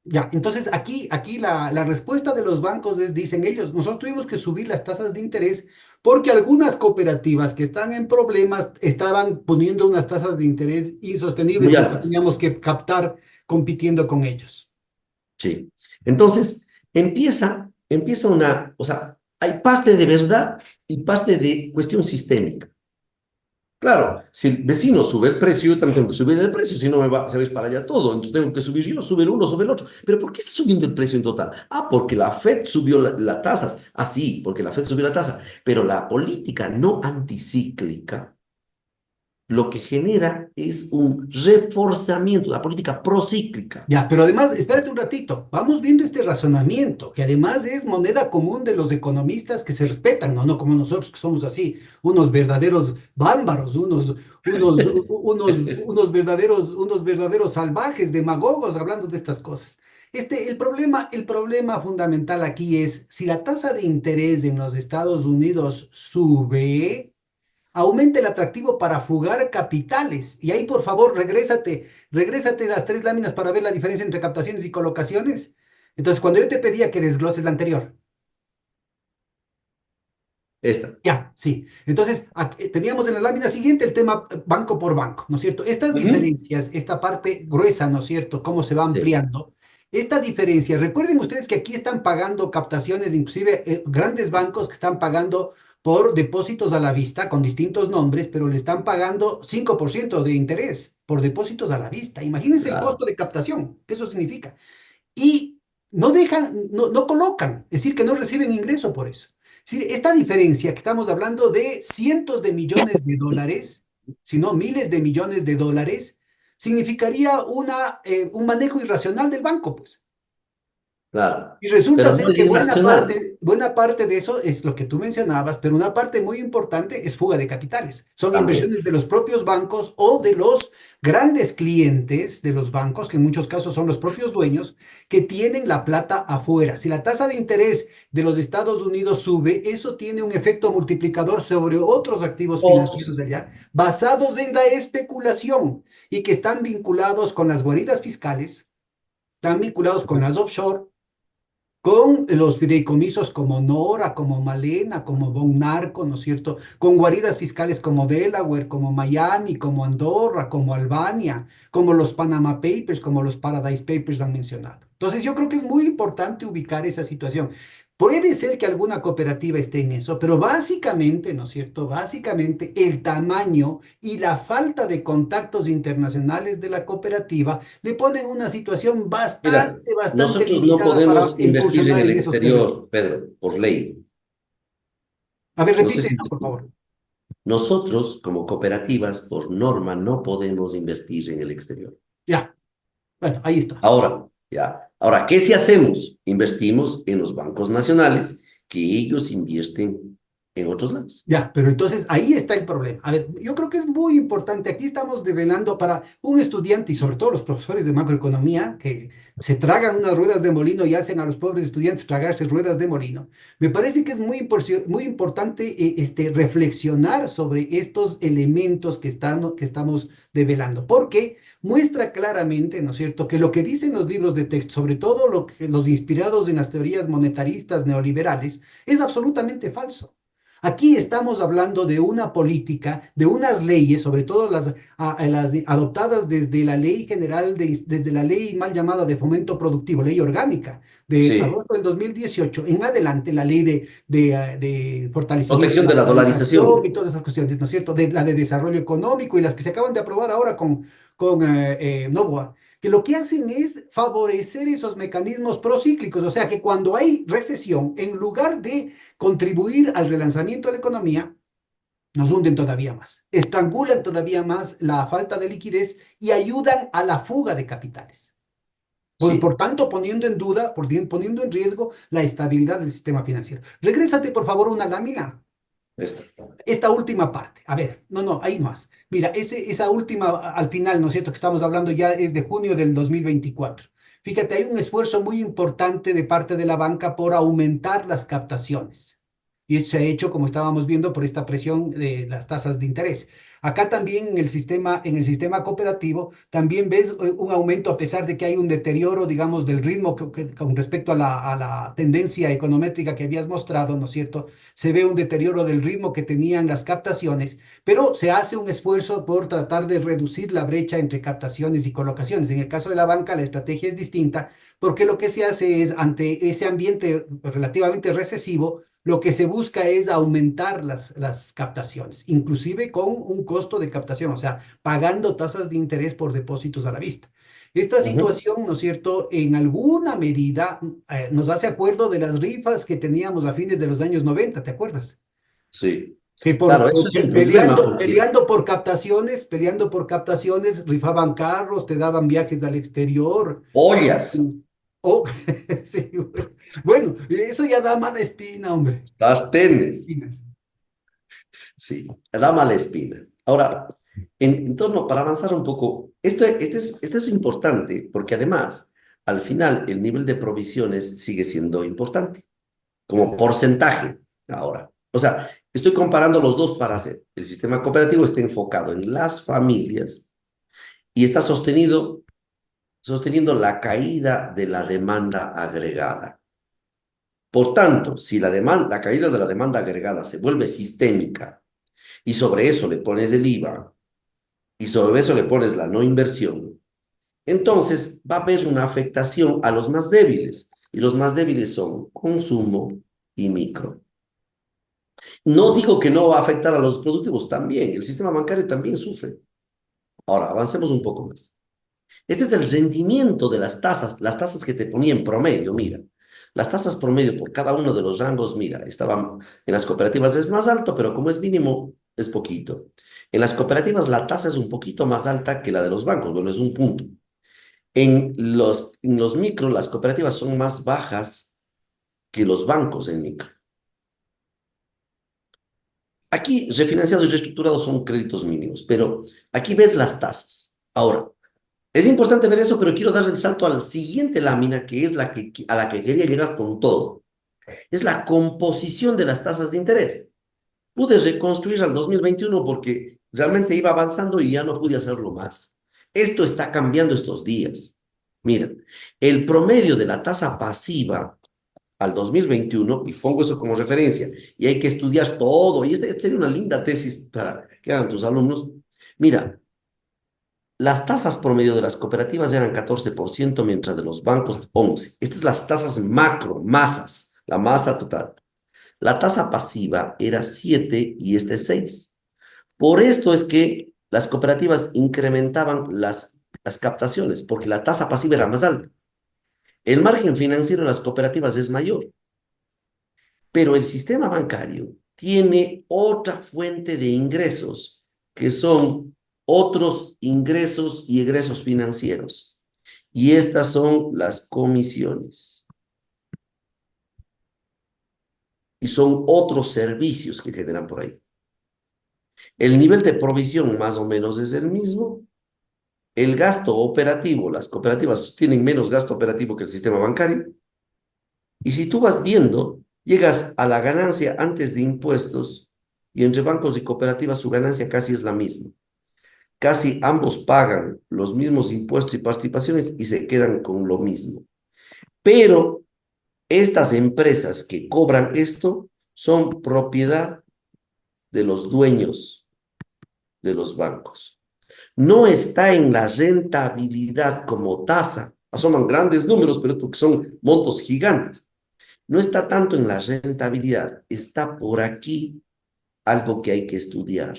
Ya, entonces aquí la respuesta de los bancos es, dicen ellos, nosotros tuvimos que subir las tasas de interés porque algunas cooperativas que están en problemas estaban poniendo unas tasas de interés insostenibles Muy y nosotros altas. teníamos que captar compitiendo con ellos. Sí. Entonces, empieza o sea, hay parte de verdad y parte de cuestión sistémica. Claro, si el vecino sube el precio, yo también tengo que subir el precio, si no se va a ir para allá todo. Entonces tengo que subir yo, sube el uno, sube el otro. ¿Pero por qué está subiendo el precio en total? Ah, porque la Fed subió las tasas. Ah, sí, porque la Fed subió la tasa. Pero la política no anticíclica lo que genera es un reforzamiento, la política procíclica. Ya, pero además, espérate un ratito, vamos viendo este razonamiento, que además es moneda común de los economistas que se respetan, no, no como nosotros que somos así, unos verdaderos bárbaros, unos verdaderos salvajes, demagogos, hablando de estas cosas. El problema fundamental aquí es si la tasa de interés en los Estados Unidos sube, aumenta el atractivo para fugar capitales. Y ahí, por favor, regrésate las tres láminas para ver la diferencia entre captaciones y colocaciones. Entonces, cuando yo te pedía que desgloses la anterior, Esta. ya, sí. Entonces, teníamos en la lámina siguiente el tema banco por banco, ¿no es cierto? Estas Ujú. diferencias, esta parte gruesa, ¿no es cierto? Cómo se va Sí, ampliando. Esta diferencia, recuerden ustedes que aquí están pagando captaciones, inclusive grandes bancos que están pagando por depósitos a la vista con distintos nombres, pero le están pagando 5% de interés por depósitos a la vista. Imagínense el claro, costo de captación, ¿qué eso significa? Y no dejan, no colocan, es decir, que no reciben ingreso por eso. Es decir, esta diferencia que estamos hablando de cientos de millones de dólares, si no miles de millones de dólares, significaría un manejo irracional del banco, pues. claro. Y resulta Pero no ser es que irracional buena parte de eso es lo que tú mencionabas, pero una parte muy importante es fuga de capitales. Son también. inversiones de los propios bancos o de los grandes clientes de los bancos, que en muchos casos son los propios dueños, que tienen la plata afuera. Si la tasa de interés de los Estados Unidos sube, eso tiene un efecto multiplicador sobre otros activos financieros de allá, basados en la especulación y que están vinculados con las guaridas fiscales, están vinculados con las offshore, con los fideicomisos como Nora, como Malena, como Bon Narco, ¿no es cierto? Con guaridas fiscales como Delaware, como Miami, como Andorra, como Albania, como los Panama Papers, como los Paradise Papers han mencionado. Entonces yo creo que es muy importante ubicar esa situación. Puede ser que alguna cooperativa esté en eso, pero básicamente, ¿no es cierto? Básicamente el tamaño y la falta de contactos internacionales de la cooperativa le ponen una situación Mira, bastante nosotros no limitada para podemos invertir en incursionar el en esos terrenos. exterior, Pedro, por ley. A ver, No sé repite si eso, por favor. nosotros, como cooperativas, por norma, no podemos invertir en el exterior. Ya, bueno, ahí está. Ahora, ya. Ahora, ¿qué si hacemos? Invertimos en los bancos nacionales, que ellos invierten en otros lados. Ya, pero entonces ahí está el problema. A ver, yo creo que es muy importante. Aquí estamos develando para un estudiante y sobre todo los profesores de macroeconomía que se tragan unas ruedas de molino y hacen a los pobres estudiantes tragarse ruedas de molino. Me parece que es muy importante reflexionar sobre estos elementos que estamos develando, porque muestra claramente, ¿no es cierto?, que lo que dicen los libros de texto, sobre todo los inspirados en las teorías monetaristas neoliberales, es absolutamente falso. Aquí estamos hablando de una política, de unas leyes, sobre todo las adoptadas desde la ley general, desde la ley mal llamada de fomento productivo, ley orgánica de Sí. agosto del 2018 en adelante, la ley de fortalecimiento de Protección la de la dolarización y dolarización. todas esas cuestiones, ¿no es cierto? La de desarrollo económico y las que se acaban de aprobar ahora con Novoa, que lo que hacen es favorecer esos mecanismos procíclicos, o sea que cuando hay recesión, en lugar de contribuir al relanzamiento de la economía, nos hunden todavía más, estrangulan todavía más la falta de liquidez y ayudan a la fuga de capitales. Por Sí. tanto, poniendo en duda, poniendo en riesgo la estabilidad del sistema financiero. Regrésate, por favor, una lámina. Esto. Esta última parte. A ver, no, ahí más. Mira, esa última al final, ¿no es cierto? Que estamos hablando ya es de junio del 2024. Fíjate, hay un esfuerzo muy importante de parte de la banca por aumentar las captaciones. Y eso se ha hecho, como estábamos viendo, por esta presión de las tasas de interés. Acá también en el sistema cooperativo, también ves un aumento a pesar de que hay un deterioro, digamos, del ritmo con respecto a la tendencia econométrica que habías mostrado, ¿no es cierto? Se ve un deterioro del ritmo que tenían las captaciones, pero se hace un esfuerzo por tratar de reducir la brecha entre captaciones y colocaciones. En el caso de la banca, la estrategia es distinta porque lo que se hace es, ante ese ambiente relativamente recesivo, lo que se busca es aumentar las captaciones, inclusive con un costo de captación, o sea, pagando tasas de interés por depósitos a la vista. Esta Ujú. situación, ¿no es cierto?, en alguna medida nos hace acuerdo de las rifas que teníamos a fines de los años 90, ¿te acuerdas? Sí. Que Claro, eso es un problema porque peleando por captaciones, rifaban carros, te daban viajes al exterior. ollas, Oh, sí, bueno, eso ya da mala espina, hombre. las tenes. Espinas. Sí, da mala espina. Ahora, en torno, para avanzar un poco, esto es importante porque además, al final, el nivel de provisiones sigue siendo importante, como porcentaje ahora. O sea, Estoy comparando los dos para hacer. El sistema cooperativo está enfocado en las familias y está sosteniendo la caída de la demanda agregada. Por tanto, si la caída de la demanda agregada se vuelve sistémica y sobre eso le pones el IVA y sobre eso le pones la no inversión, entonces va a haber una afectación a los más débiles. Y los más débiles son consumo y micro. No digo que no va a afectar a los productivos, también. El sistema bancario también sufre. Ahora, avancemos un poco más. Este es el rendimiento de las tasas que te ponía en promedio, mira. Las tasas promedio por cada uno de los rangos, mira, estaban en las cooperativas es más alto, pero como es mínimo, es poquito. En las cooperativas la tasa es un poquito más alta que la de los bancos, bueno, es un punto. En los micro, las cooperativas son más bajas que los bancos en micro. Aquí, refinanciados y reestructurados son créditos mínimos, pero aquí ves las tasas. Ahora, es importante ver eso, pero quiero dar el salto a la siguiente lámina, que es a la que quería llegar con todo. Es la composición de las tasas de interés. Pude reconstruir al 2021 porque realmente iba avanzando y ya no pude hacerlo más. Esto está cambiando estos días. Mira, el promedio de la tasa pasiva al 2021, y pongo eso como referencia, y hay que estudiar todo, y esta sería una linda tesis para que hagan tus alumnos. Mira, las tasas promedio de las cooperativas eran 14%, mientras de los bancos 11%. Estas son las tasas macro, masas, la masa total. La tasa pasiva era 7 y este es 6. Por esto es que las cooperativas incrementaban las captaciones, porque la tasa pasiva era más alta. El margen financiero en las cooperativas es mayor, pero el sistema bancario tiene otra fuente de ingresos, que son otros ingresos y egresos financieros. Y estas son las comisiones. Y son otros servicios que generan por ahí. El nivel de provisión más o menos es el mismo. El gasto operativo, las cooperativas tienen menos gasto operativo que el sistema bancario. Y si tú vas viendo, llegas a la ganancia antes de impuestos y entre bancos y cooperativas su ganancia casi es la misma. Casi ambos pagan los mismos impuestos y participaciones y se quedan con lo mismo. Pero estas empresas que cobran esto son propiedad de los dueños de los bancos. No está en la rentabilidad como tasa. Asoman grandes números, pero es porque son montos gigantes. No está tanto en la rentabilidad, está por aquí algo que hay que estudiar.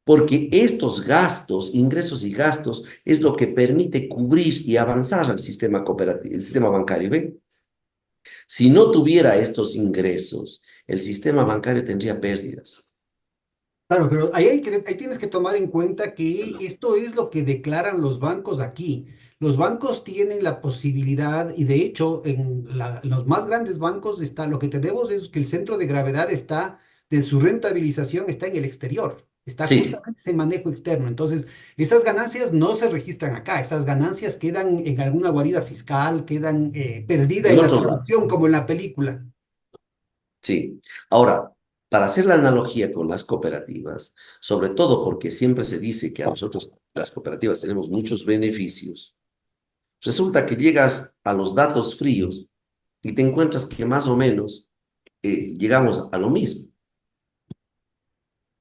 Porque estos gastos, ingresos y gastos, es lo que permite cubrir y avanzar al sistema cooperativo, el sistema bancario. ¿Ve? Si no tuviera estos ingresos, el sistema bancario tendría pérdidas. Claro, pero ahí tienes que tomar en cuenta que esto es lo que declaran los bancos aquí. Los bancos tienen la posibilidad, y de hecho en los más grandes bancos está, lo que tenemos es que el centro de gravedad está, de su rentabilización está en el exterior, está Sí, justamente ese manejo externo. Entonces, esas ganancias no se registran acá, esas ganancias quedan en alguna guarida fiscal, quedan perdidas en en la otros lados. traducción, como en la película. Sí. Ahora, para hacer la analogía con las cooperativas, sobre todo porque siempre se dice que a nosotros las cooperativas tenemos muchos beneficios, resulta que llegas a los datos fríos y te encuentras que más o menos llegamos a lo mismo.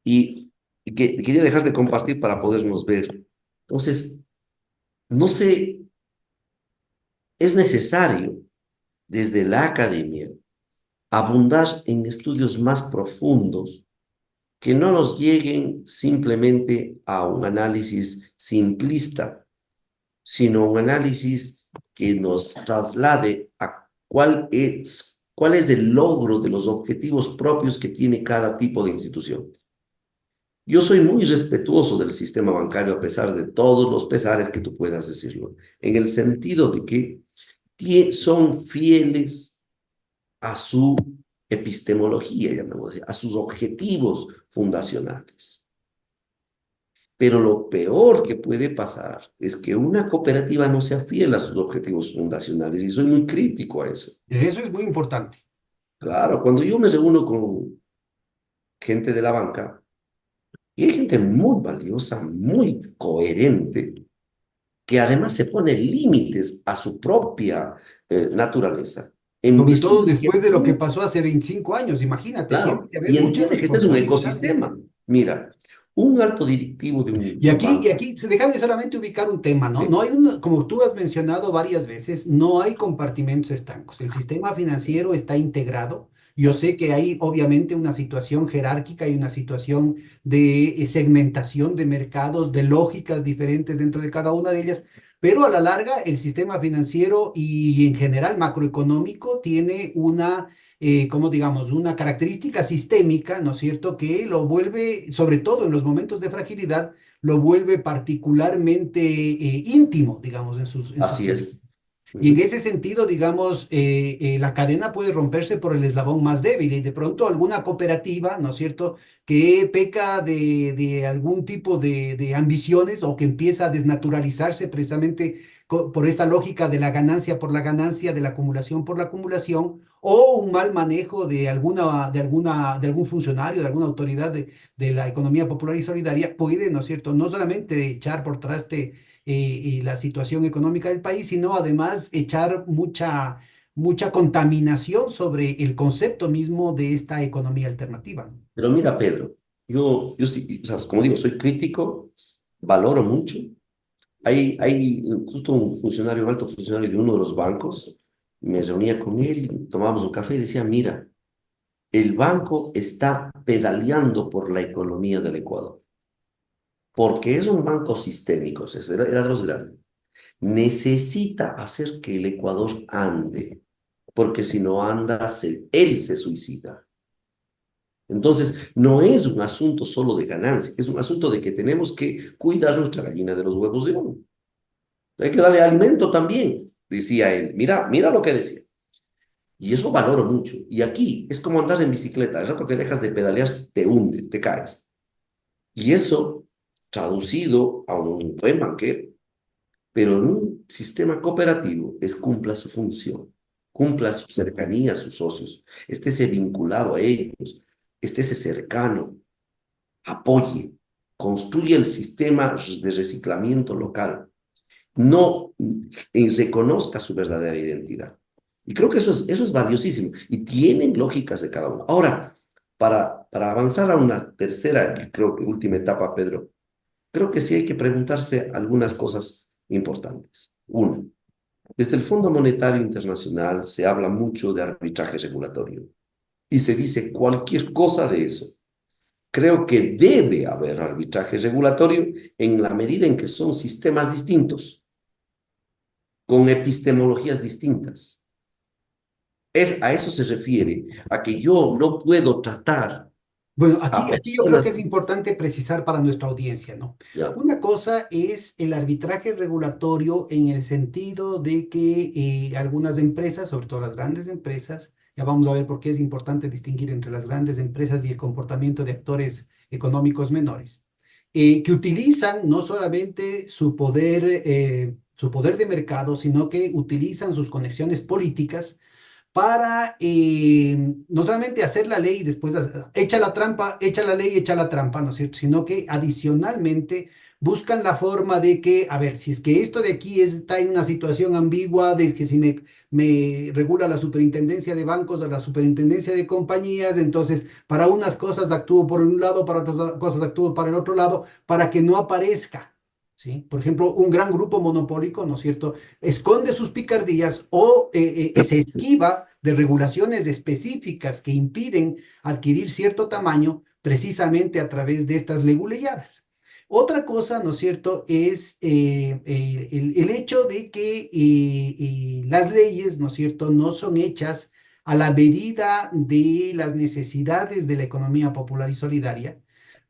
Y que quería dejar de compartir para podernos ver. Entonces, no sé, es necesario desde la academia abundar en estudios más profundos que no nos lleguen simplemente a un análisis simplista, sino un análisis que nos traslade a cuál es el logro de los objetivos propios que tiene cada tipo de institución. Yo soy muy respetuoso del sistema bancario a pesar de todos los pesares que tú puedas decirlo, en el sentido de que son fieles a su epistemología, llamémoslo así, a sus objetivos fundacionales. Pero lo peor que puede pasar es que una cooperativa no sea fiel a sus objetivos fundacionales y soy muy crítico a eso. Eso es muy importante. Claro, cuando yo me reúno con gente de la banca, y hay gente muy valiosa, muy coherente, que además se pone límites a su propia naturaleza, en Sobre virtud todo de que después de lo que no, pasó hace 25 años, imagínate, tiene claro, que haber y mucha entiende que este es un responsabilidad. ecosistema. Mira, un alto directivo de un Y banco, aquí, déjame solamente ubicar un tema, ¿no? No sí, hay un, como tú has mencionado varias veces, no hay compartimentos estancos. El sistema financiero está integrado. Yo sé que hay obviamente una situación jerárquica y una situación de segmentación de mercados, de lógicas diferentes dentro de cada una de ellas, pero a la larga el sistema financiero y en general macroeconómico tiene una como digamos, una característica sistémica, ¿no es cierto?, que lo vuelve, sobre todo en los momentos de fragilidad, lo vuelve particularmente íntimo, digamos, en sus así es. proyectos. Y en Ujú. ese sentido, digamos, la cadena puede romperse por el eslabón más débil y de pronto alguna cooperativa, ¿no es cierto?, que peca de algún tipo de ambiciones o que empieza a desnaturalizarse precisamente por esa lógica de la ganancia por la ganancia, de la acumulación por la acumulación, o un mal manejo de algún funcionario, de alguna autoridad de la economía popular y solidaria, puede, ¿no es cierto?, no solamente echar por traste y la situación económica del país, sino además echar mucha contaminación sobre el concepto mismo de esta economía alternativa, ¿no? Pero mira, Pedro, o sea, como digo, soy crítico, valoro mucho. Hay justo un funcionario, un alto funcionario de uno de los bancos, me reunía con él, tomábamos un café y decía, mira, el banco está pedaleando por la economía del Ecuador, porque es un banco sistémico, o sea, era de los grandes. Necesita hacer que el Ecuador ande, porque si no anda, él se suicida. Entonces, no es un asunto solo de ganancia, es un asunto de que tenemos que cuidar nuestra gallina de los huevos de oro. Hay que darle alimento también, decía él. Mira, mira lo que decía. Y eso valoro mucho. Y aquí es como andar en bicicleta. El rato que dejas de pedalear, te hundes, te caes. Y eso, traducido a un buen banquero, pero en un sistema cooperativo, es cumpla su función, cumpla su cercanía a sus socios, estése vinculado a ellos, estése cercano, apoye, construye el sistema de reciclamiento local, no reconozca su verdadera identidad. Y creo que eso es valiosísimo y tienen lógicas de cada uno. Ahora, para avanzar a una tercera, creo que última etapa, Pedro, creo que sí hay que preguntarse algunas cosas importantes. Una, desde el Fondo Monetario Internacional se habla mucho de arbitraje regulatorio y se dice cualquier cosa de eso. Creo que debe haber arbitraje regulatorio en la medida en que son sistemas distintos, con epistemologías distintas. A eso se refiere, a que yo no puedo tratar Bueno, a aquí yo creo personas. que es importante precisar para nuestra audiencia, ¿no? Ya, Una cosa es el arbitraje regulatorio en el sentido de que algunas empresas, sobre todo las grandes empresas, ya vamos a ver por qué es importante distinguir entre las grandes empresas y el comportamiento de actores económicos menores, que utilizan no solamente su poder de mercado, sino que utilizan sus conexiones políticas para no solamente hacer la ley y después echa la trampa, echa la ley, echa la trampa, ¿no es cierto? Sino que adicionalmente buscan la forma de que, a ver, si es que esto de aquí está en una situación ambigua, de que si me regula la superintendencia de bancos o la superintendencia de compañías, entonces para unas cosas actúo por un lado, para otras cosas actúo para el otro lado, para que no aparezca. ¿Sí? Por ejemplo, un gran grupo monopólico, ¿no es cierto?, esconde sus picardías o se esquiva de regulaciones específicas que impiden adquirir cierto tamaño precisamente a través de estas leguleyadas. Otra cosa, ¿no es cierto?, es el hecho de que las leyes, ¿no es cierto?, no son hechas a la medida de las necesidades de la economía popular y solidaria,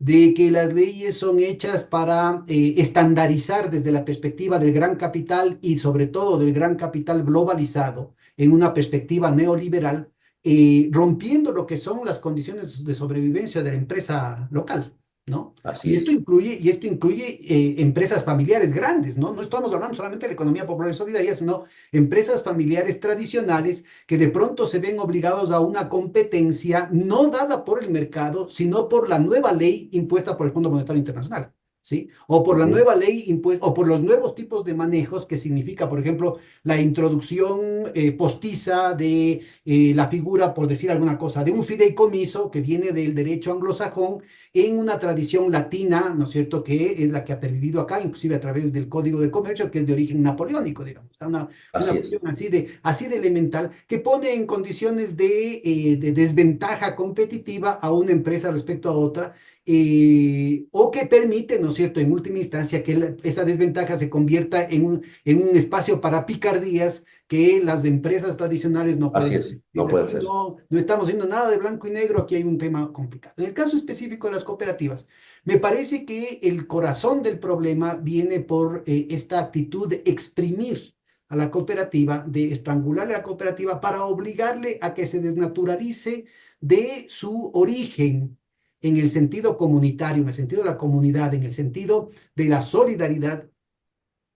de que las leyes son hechas para estandarizar desde la perspectiva del gran capital y sobre todo del gran capital globalizado en una perspectiva neoliberal, rompiendo lo que son las condiciones de sobrevivencia de la empresa local. ¿no? Así es, Y esto incluye empresas familiares grandes, ¿no? No estamos hablando solamente de la economía popular y solidaria, sino empresas familiares tradicionales que de pronto se ven obligados a una competencia no dada por el mercado, sino por la nueva ley impuesta por el Fondo Monetario Internacional. ¿Sí? O por la ujú, nueva ley impuesta, o por los nuevos tipos de manejos que significa, por ejemplo, la introducción postiza de la figura, por decir alguna cosa, de un fideicomiso que viene del derecho anglosajón en una tradición latina, ¿no es cierto?, que es la que ha pervivido acá, inclusive a través del Código de Comercio, que es de origen napoleónico, digamos, una así es, cuestión así de elemental, que pone en condiciones de desventaja competitiva a una empresa respecto a otra, o que permite, ¿no es cierto?, en última instancia, que esa desventaja se convierta en un espacio para picardías que las empresas tradicionales no así pueden. es, no Decir, puede aquí ser. no estamos viendo nada de blanco y negro, aquí hay un tema complicado. En el caso específico de las cooperativas, me parece que el corazón del problema viene por esta actitud de exprimir a la cooperativa, de estrangularle a la cooperativa para obligarle a que se desnaturalice de su origen en el sentido comunitario, en el sentido de la comunidad, en el sentido de la solidaridad,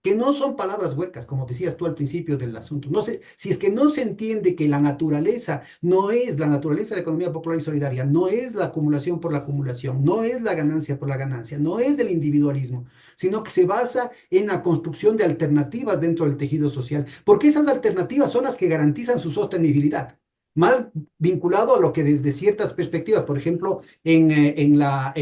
que no son palabras huecas, como decías tú al principio del asunto. No sé, si es que no se entiende que la naturaleza no es la naturaleza de la economía popular y solidaria, no es la acumulación por la acumulación, no es la ganancia por la ganancia, no es el individualismo, sino que se basa en la construcción de alternativas dentro del tejido social, porque esas alternativas son las que garantizan su sostenibilidad. Más vinculado a lo que desde ciertas perspectivas, por ejemplo, en las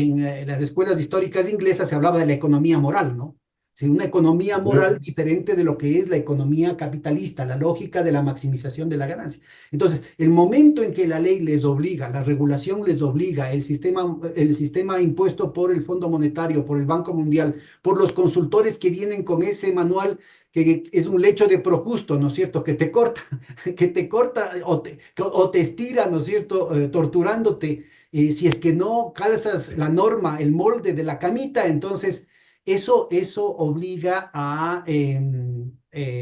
escuelas históricas inglesas se hablaba de la economía moral, ¿no? Sí, una economía moral Ujú. diferente de lo que es la economía capitalista, la lógica de la maximización de la ganancia. Entonces, el momento en que la ley les obliga, la regulación les obliga, el sistema impuesto por el Fondo Monetario, por el Banco Mundial, por los consultores que vienen con ese manual que es un lecho de Procusto, ¿no es cierto? Que te corta, que te corta o te estira, ¿no es cierto? Torturándote. Si es que no calzas la norma, el molde de la camita, entonces eso obliga a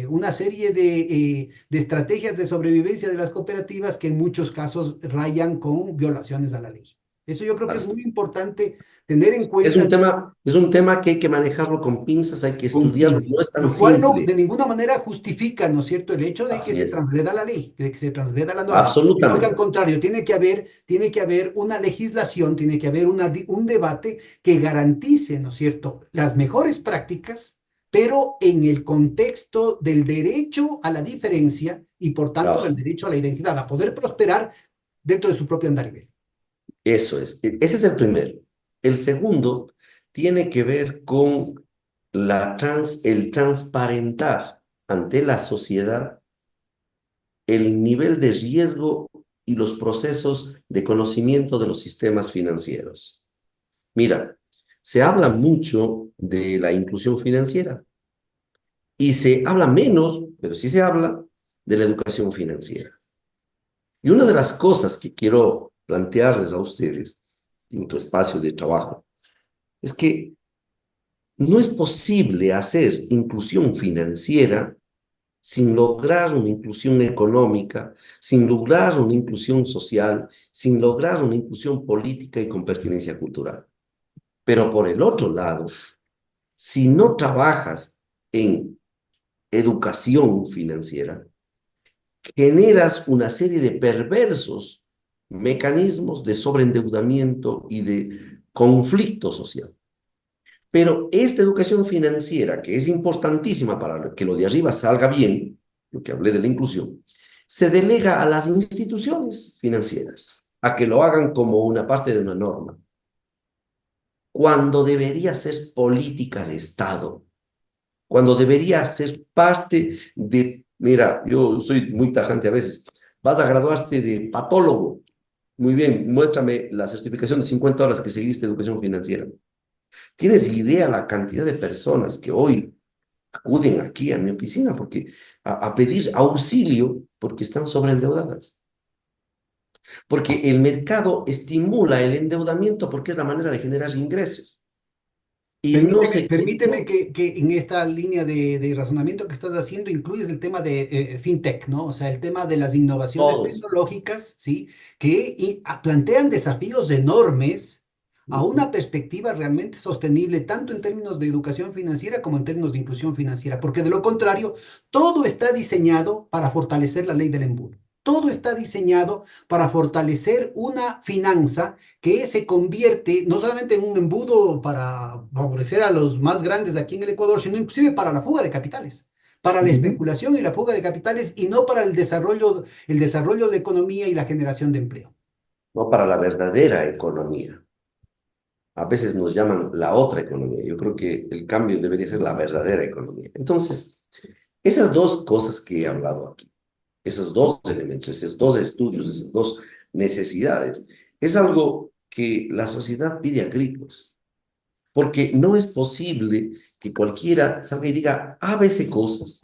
una serie de estrategias de sobrevivencia de las cooperativas que en muchos casos rayan con violaciones a la ley. Eso yo creo que es Así muy es. importante tener en cuenta Es un tema que hay que manejarlo con pinzas, hay que con estudiarlo, no pinzas, es tan lo cual no, simple. de ninguna manera justifica, ¿no es cierto?, el hecho de que Así se es, transgreda la ley, de que se transgreda la norma, sino que al absolutamente. contrario, tiene que haber una legislación, tiene que haber un debate que garantice, ¿no es cierto?, las mejores prácticas, pero en el contexto del derecho a la diferencia y por tanto del Ah, derecho a la identidad, a poder prosperar dentro de su propio andarivel. eso es. Ese es el primero. El segundo tiene que ver con el transparentar ante la sociedad el nivel de riesgo y los procesos de conocimiento de los sistemas financieros. Mira, se habla mucho de la inclusión financiera y se habla menos, pero sí se habla de la educación financiera. Y una de las cosas que quiero plantearles a ustedes en tu espacio de trabajo es que no es posible hacer inclusión financiera sin lograr una inclusión económica, sin lograr una inclusión social, sin lograr una inclusión política y con pertinencia cultural. Pero por el otro lado, si no trabajas en educación financiera, generas una serie de perversos mecanismos de sobreendeudamiento y de conflicto social. Pero esta educación financiera, que es importantísima para que lo de arriba salga bien, lo que hablé de la inclusión, se delega a las instituciones financieras, a que lo hagan como una parte de una norma, cuando debería ser política de Estado, cuando debería ser parte de, mira, yo soy muy tajante a veces, vas a graduarte de patólogo, muy bien, muéstrame la certificación de 50 horas que seguiste educación financiera. ¿Tienes idea la cantidad de personas que hoy acuden aquí a mi oficina a pedir auxilio porque están sobreendeudadas? Porque el mercado estimula el endeudamiento porque es la manera de generar ingresos. Y no Permíteme, se permíteme creó que en esta línea de razonamiento que estás haciendo incluyes el tema de fintech, ¿no? O sea, el tema de las innovaciones todo eso. tecnológicas, ¿sí? Que plantean desafíos enormes a ujú. una perspectiva realmente sostenible, tanto en términos de educación financiera como en términos de inclusión financiera, porque de lo contrario, todo está diseñado para fortalecer la ley del embudo. Todo está diseñado para fortalecer una finanza que se convierte no solamente en un embudo para favorecer a los más grandes aquí en el Ecuador, sino inclusive para la fuga de capitales, para la Ujú. especulación y la fuga de capitales y no para el desarrollo de la economía y la generación de empleo. No para la verdadera economía. A veces nos llaman la otra economía. Yo creo que el cambio debería ser la verdadera economía. Entonces, esas dos cosas que he hablado aquí, esos dos elementos, esos dos estudios, esas dos necesidades, es algo que la sociedad pide a gritos, porque no es posible que cualquiera salga y diga a veces cosas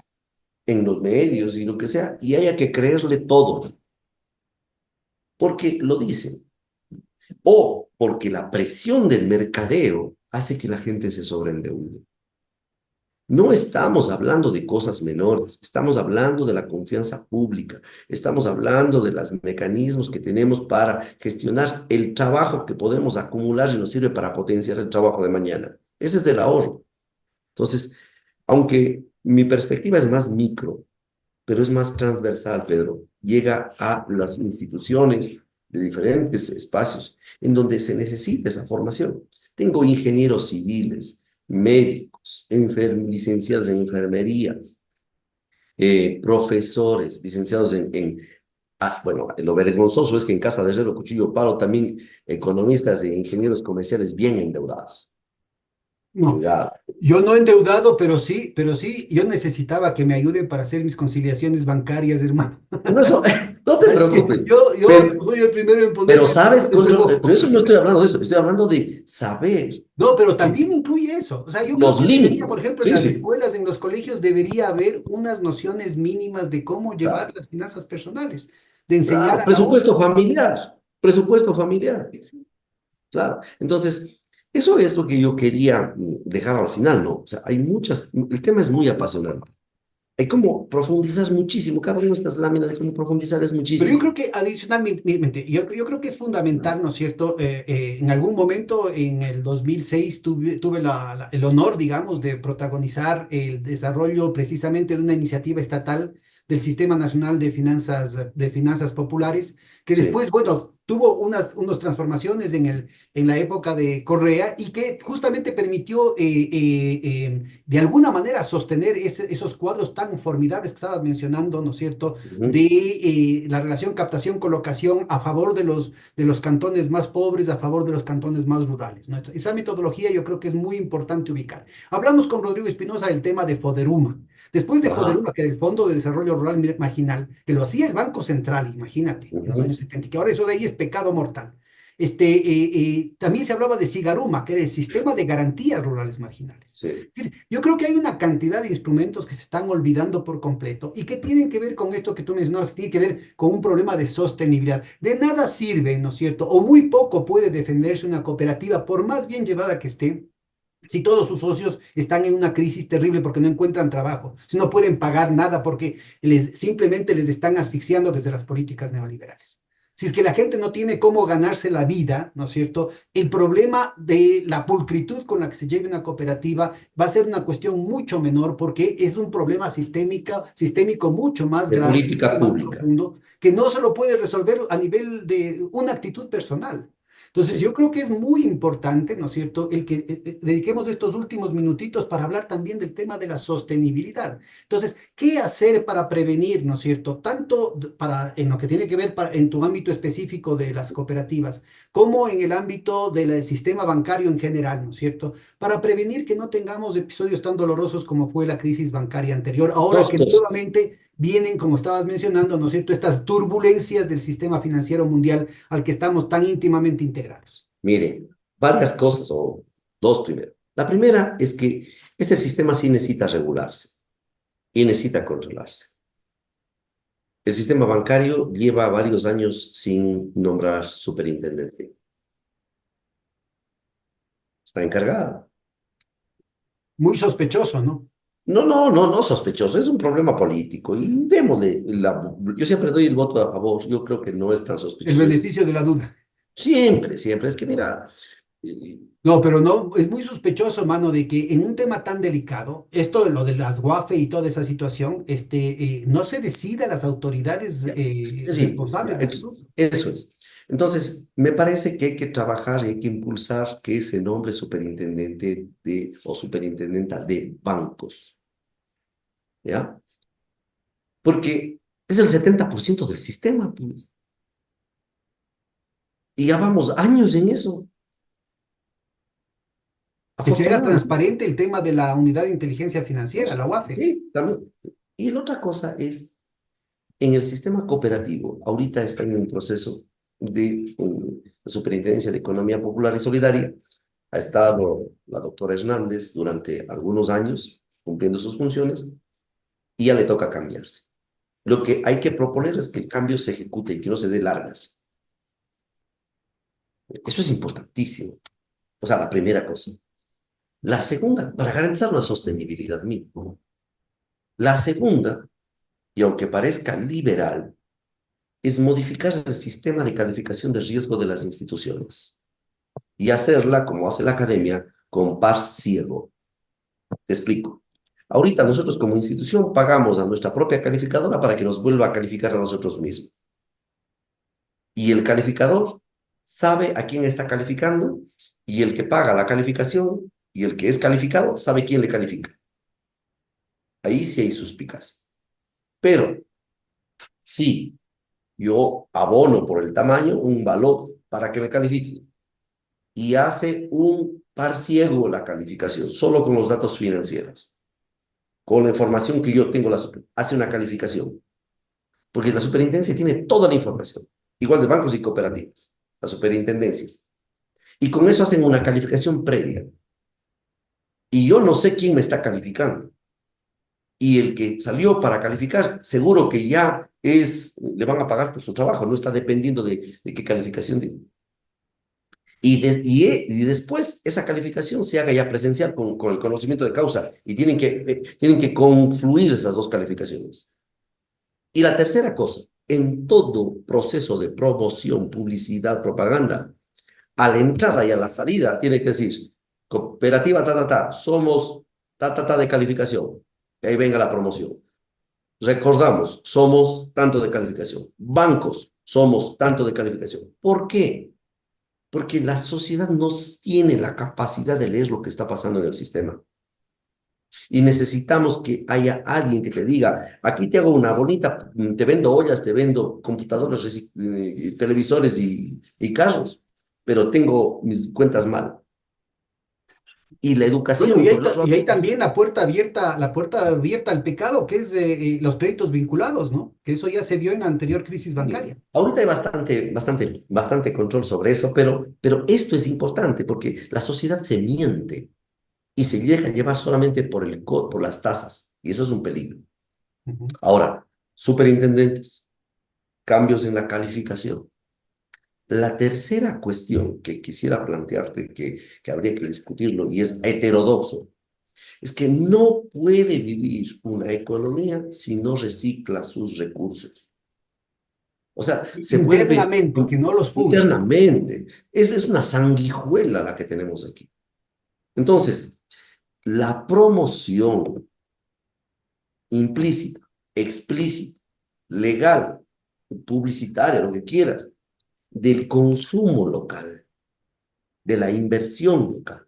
en los medios y lo que sea, y haya que creerle todo, porque lo dicen, o porque la presión del mercadeo hace que la gente se sobreendeude. No estamos hablando de cosas menores, estamos hablando de la confianza pública, estamos hablando de los mecanismos que tenemos para gestionar el trabajo que podemos acumular y nos sirve para potenciar el trabajo de mañana. Ese es el ahorro. Entonces, aunque mi perspectiva es más micro, pero es más transversal, Pedro, llega a las instituciones de diferentes espacios en donde se necesita esa formación. Tengo ingenieros civiles, médicos, licenciados en enfermería, profesores, licenciados bueno, lo vergonzoso es que en Casa de Herrero, Cuchillo Palo, también economistas e ingenieros comerciales bien endeudados. No, Cuidado. yo no endeudado, pero sí, yo necesitaba que me ayuden para hacer mis conciliaciones bancarias, hermano. No, eso, no te Es que preocupes, yo pero, soy el primero en pero ponerme sabes, el Concho, pero reloj. eso no estoy hablando de eso, estoy hablando de saber No, pero que también incluye eso. O sea, yo creo los que debería, por límites, ejemplo, en sí, las sí, escuelas, en los colegios, debería haber unas nociones mínimas de cómo llevar claro, las finanzas personales, de enseñar claro, al ahorro. presupuesto familiar, Sí, sí. claro. Entonces, eso es lo que yo quería dejar al final, ¿no? O sea, hay muchas, el tema es muy apasionante. Hay como profundizar muchísimo, cada una de estas láminas de cómo profundizar es Pero yo muchísimo. creo que adicionalmente, yo creo que es fundamental, ¿no es cierto? En algún momento, en el 2006, tuve el honor, digamos, de protagonizar el desarrollo precisamente de una iniciativa estatal del Sistema Nacional de Finanzas Populares, que Sí. después, bueno, tuvo unas transformaciones en la época de Correa y que justamente permitió, de alguna manera, sostener esos cuadros tan formidables que estabas mencionando, ¿no es cierto? De Ujú. la relación captación-colocación a favor de los cantones más pobres, a favor de los cantones más rurales, ¿no? Esa metodología yo creo que es muy importante ubicar. Hablamos con Rodrigo Espinosa del tema de Foderuma. Después de Ajá. Foderuma, que era el Fondo de Desarrollo Rural Marginal, que lo hacía el Banco Central, imagínate, en los años Ujú. 70, que ahora eso de ahí es pecado mortal. También se hablaba de Sigaruma, que era el Sistema de Garantías Rurales Marginales. Sí. Es decir, yo creo que hay una cantidad de instrumentos que se están olvidando por completo y que tienen que ver con esto que tú mencionabas, que tiene que ver con un problema de sostenibilidad. De nada sirve, ¿no es cierto? O muy poco puede defenderse una cooperativa, por más bien llevada que esté, si todos sus socios están en una crisis terrible porque no encuentran trabajo, si no pueden pagar nada porque simplemente les están asfixiando desde las políticas neoliberales. Si es que la gente no tiene cómo ganarse la vida, ¿no es cierto? El problema de la pulcritud con la que se lleve una cooperativa va a ser una cuestión mucho menor porque es un problema sistémico mucho más De grave, política mucho más pública. profundo, que no se lo puede resolver a nivel de una actitud personal. Entonces, yo Sí. creo que es muy importante, ¿no es cierto?, el que dediquemos estos últimos minutitos para hablar también del tema de la sostenibilidad. Entonces, ¿qué hacer para prevenir, ¿no es cierto?, tanto en lo que tiene que ver en tu ámbito específico de las cooperativas, como en el ámbito del sistema bancario en general, ¿no es cierto?, para prevenir que no tengamos episodios tan dolorosos como fue la crisis bancaria anterior, ahora Dos que cosas. nuevamente vienen, como estabas mencionando, ¿no es cierto?, estas turbulencias del sistema financiero mundial al que estamos tan íntimamente integrados. Mire, varias cosas, o dos primero. La primera es que este sistema sí necesita regularse y necesita controlarse. El sistema bancario lleva varios años sin nombrar superintendente. Está encargado. Muy sospechoso, ¿no? No sospechoso, es un problema político y démosle yo siempre doy el voto a favor, yo creo que no es tan El sospechoso, beneficio de la duda. siempre, es que mira, No, pero no, es muy sospechoso, mano, de que en un tema tan delicado, esto, lo de las WAFE y toda esa situación, no se decida las autoridades Ya. Sí, ya, responsables del asunto. eso es. Entonces, me parece que hay que trabajar y hay que impulsar que se nombre superintendente o superintendenta de bancos, ¿ya? Porque es el 70% del sistema, pues, y ya vamos años en eso, Que se haga afortunadamente. transparente el tema de la unidad de inteligencia financiera, la UAFE. Sí, también. Y la otra cosa es, en el sistema cooperativo, ahorita está en un proceso de la Superintendencia de Economía Popular y Solidaria. Ha estado la doctora Hernández durante algunos años cumpliendo sus funciones y ya le toca cambiarse. Lo que hay que proponer es que el cambio se ejecute y que no se dé largas. Eso es importantísimo. O sea, la primera cosa. La segunda, para garantizar una sostenibilidad mínima. La segunda, y aunque parezca liberal, es modificar el sistema de calificación de riesgo de las instituciones y hacerla, como hace la academia, con par ciego. Te explico. Ahorita nosotros como institución pagamos a nuestra propia calificadora para que nos vuelva a calificar a nosotros mismos. Y el calificador sabe a quién está calificando y el que paga la calificación y el que es calificado sabe quién le califica. Ahí sí hay suspicacia. Pero si yo abono por el tamaño un valor para que me califique y hace un par ciego la calificación, solo con los datos financieros, con la información que yo tengo, hace una calificación. Porque la superintendencia tiene toda la información, igual de bancos y cooperativas, las superintendencias. Y con eso hacen una calificación previa. Y yo no sé quién me está calificando. Y el que salió para calificar, seguro que ya le van a pagar por su trabajo, no está dependiendo de qué calificación tiene. Y después esa calificación se haga ya presencial con el conocimiento de causa y tienen que confluir esas dos calificaciones. Y la tercera cosa, en todo proceso de promoción, publicidad, propaganda, a la entrada y a la salida tiene que decir, cooperativa somos de calificación. Y ahí venga la promoción. Recordamos, somos tanto de calificación. Bancos, somos tanto de calificación. ¿Por qué? Porque la sociedad no tiene la capacidad de leer lo que está pasando en el sistema. Y necesitamos que haya alguien que te diga, aquí te hago una bonita, te vendo ollas, te vendo computadoras, televisores y carros, pero tengo mis cuentas mal. Y la Bueno, educación, por el otro y lado, hay también la puerta abierta al pecado, que es los créditos vinculados, ¿no? Que eso ya se vio en la anterior crisis bancaria. ahorita hay bastante control sobre eso, pero esto es importante porque la sociedad se miente y se deja llevar solamente por las tasas, y eso es un peligro. Ujú. Ahora, superintendentes, cambios en la calificación. La tercera cuestión que quisiera plantearte, que habría que discutirlo y es heterodoxo, es que no puede vivir una economía si no recicla sus recursos. O sea, se vuelve Internamente, que no los públicos. internamente. Esa es una sanguijuela la que tenemos aquí. Entonces, la promoción implícita, explícita, legal, publicitaria, lo que quieras, del consumo local, de la inversión local.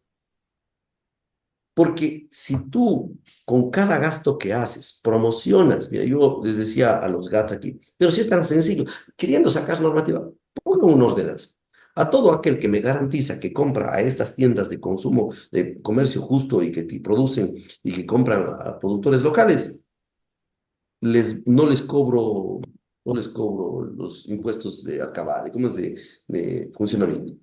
Porque si tú con cada gasto que haces promocionas, mira, yo les decía a los GATS aquí, pero si es tan sencillo, queriendo sacar normativa, pongan un ordenanza. A todo aquel que me garantiza que compra a estas tiendas de consumo, de comercio justo y que te producen y que compran a productores locales, no les cobro los impuestos de acabado, ¿cómo es de funcionamiento?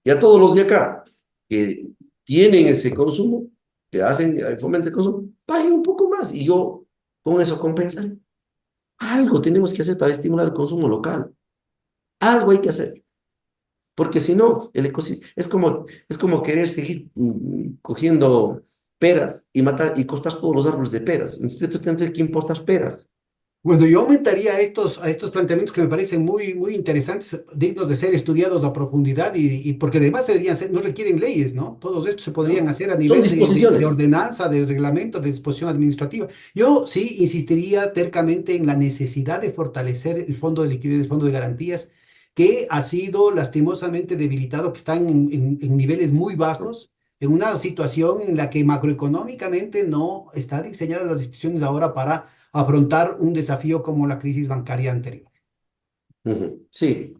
Y a todos los de acá que tienen ese consumo, que hacen, fomentan el consumo, paguen un poco más y yo con eso compensaré. Algo tenemos que hacer para estimular el consumo local. Algo hay que hacer. Porque si no, el ecosistema es como querer seguir cogiendo peras y matar y cortar todos los árboles de peras. Entonces, pues tendré que importar peras. Bueno, yo aumentaría a estos planteamientos que me parecen muy, muy interesantes, dignos de ser estudiados a profundidad y porque además deberían ser, no requieren leyes, ¿no? Todos estos se podrían ¿no? hacer a Son nivel de disposiciones. ordenanza, de reglamento, de disposición administrativa. Yo sí insistiría tercamente en la necesidad de fortalecer el fondo de liquidez, el fondo de garantías, que ha sido lastimosamente debilitado, que están en niveles muy bajos, en una situación en la que macroeconómicamente no está diseñadas las instituciones ahora para afrontar un desafío como la crisis bancaria anterior. Ujú. Sí,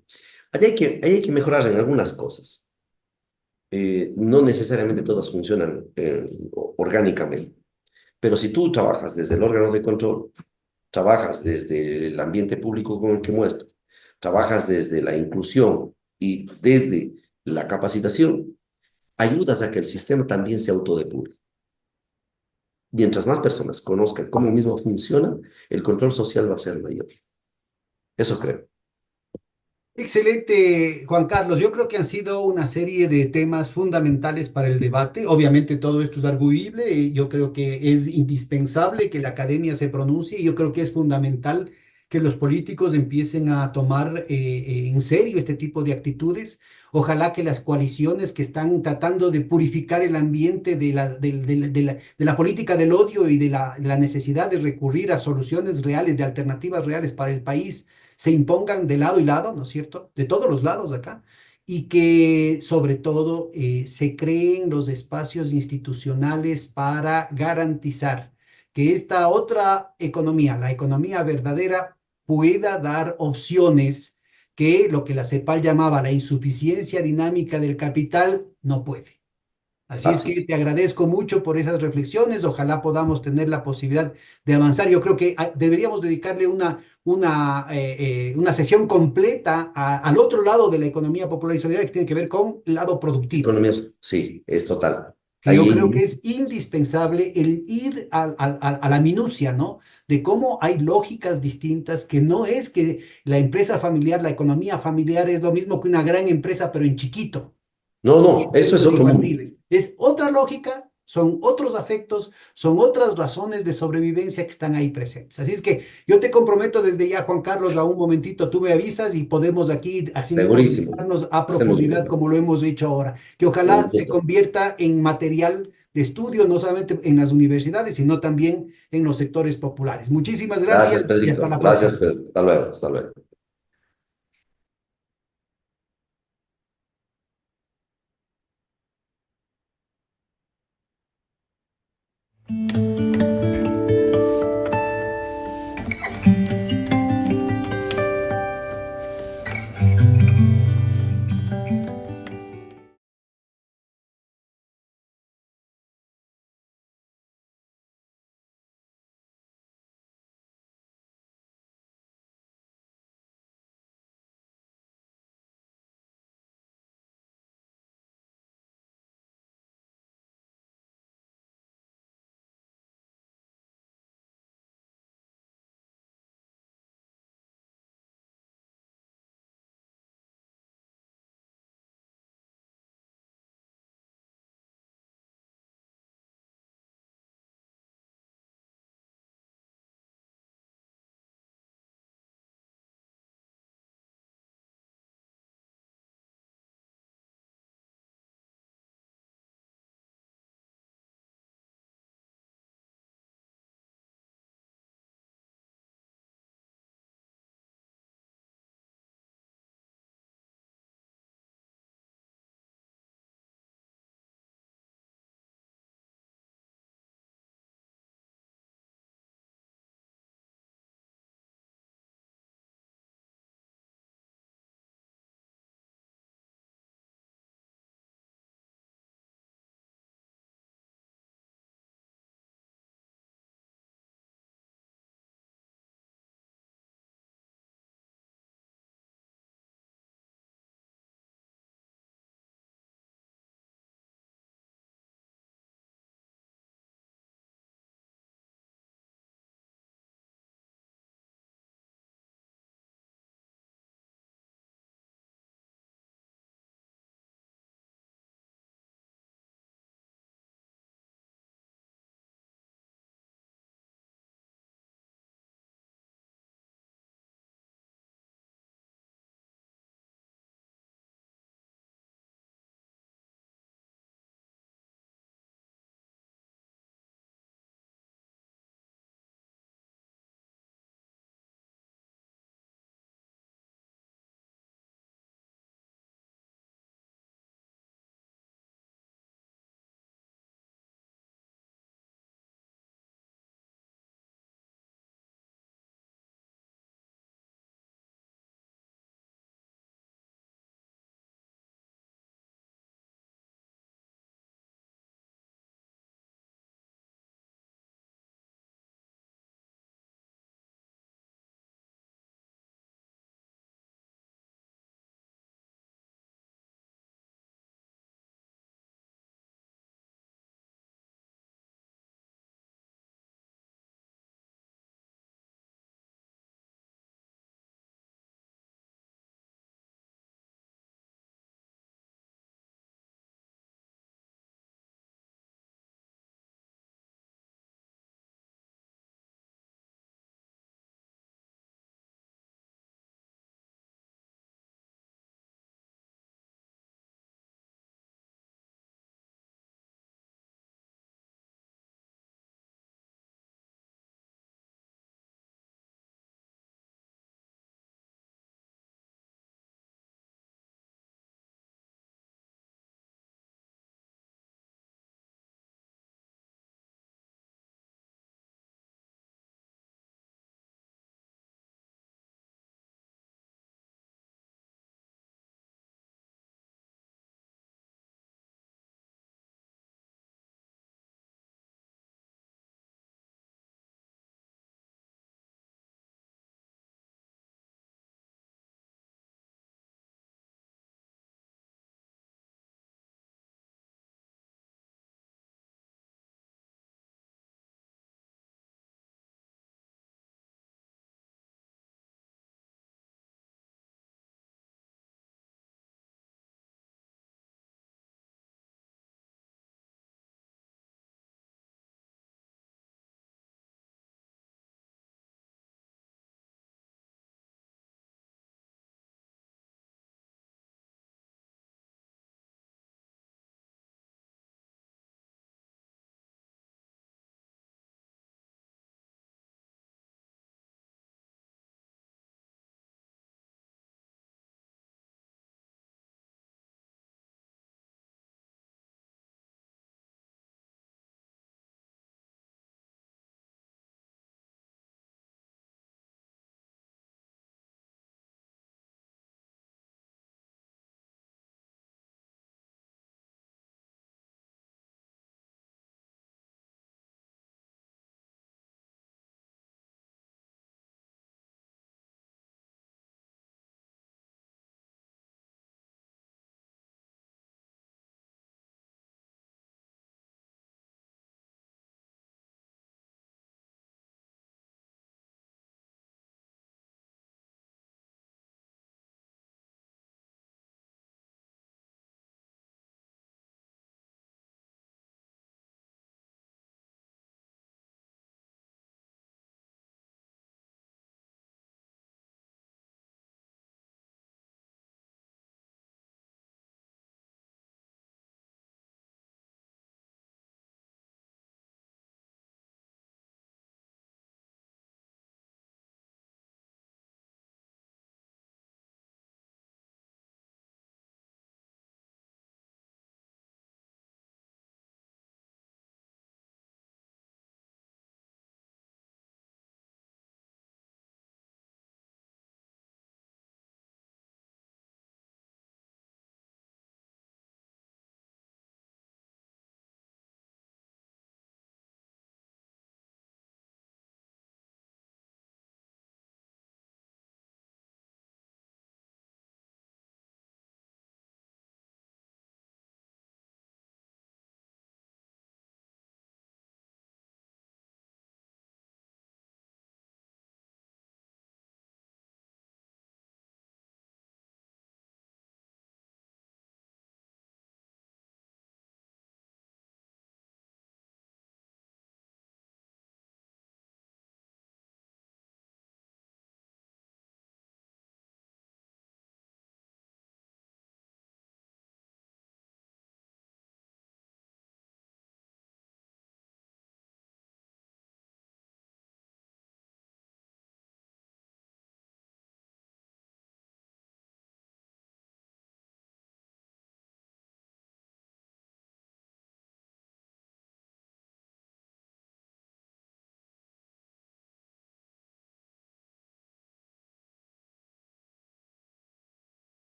ahí hay que mejorar en algunas cosas. No necesariamente todas funcionan orgánicamente, pero si tú trabajas desde el órgano de control, trabajas desde el ambiente público con el que muestras, trabajas desde la inclusión y desde la capacitación, ayudas a que el sistema también se autodepure. Mientras más personas conozcan cómo mismo funciona, el control social va a ser mayor. Eso creo. Excelente, Juan Carlos. Yo creo que han sido una serie de temas fundamentales para el debate. Obviamente todo esto es arguible y yo creo que es indispensable que la academia se pronuncie y yo creo que es fundamental que los políticos empiecen a tomar en serio este tipo de actitudes. Ojalá que las coaliciones que están tratando de purificar el ambiente de la política del odio y de la necesidad de recurrir a soluciones reales, de alternativas reales para el país se impongan de lado y lado, ¿no es cierto? De todos los lados acá, y que sobre todo se creen los espacios institucionales para garantizar que esta otra economía, la economía verdadera, pueda dar opciones que lo que la CEPAL llamaba la insuficiencia dinámica del capital no puede. Así es que Así. te agradezco mucho por esas reflexiones. Ojalá podamos tener la posibilidad de avanzar. Yo creo que deberíamos dedicarle una sesión completa al otro lado de la economía popular y solidaria que tiene que ver con el lado productivo, Economías, sí, es total. que yo creo que Ahí, es indispensable el ir a la minucia, ¿no? De cómo hay lógicas distintas, que no es que la empresa familiar, la economía familiar es lo mismo que una gran empresa, pero en chiquito no, en no, eso es términos otro mundo. infantiles. Es otra lógica, son otros afectos, son otras razones de sobrevivencia que están ahí presentes. Así es que yo te comprometo desde ya, Juan Carlos, a un momentito, tú me avisas y podemos aquí, así mismo, Segurísimo. dedicarnos a Hacemos un profundidad gusto. como lo hemos hecho ahora. Que ojalá Un se gusto. convierta en material de estudio, no solamente en las universidades, sino también en los sectores populares. Muchísimas gracias Gracias, y hasta Pedrito. la Gracias, próxima. Pedro. Hasta luego, hasta luego.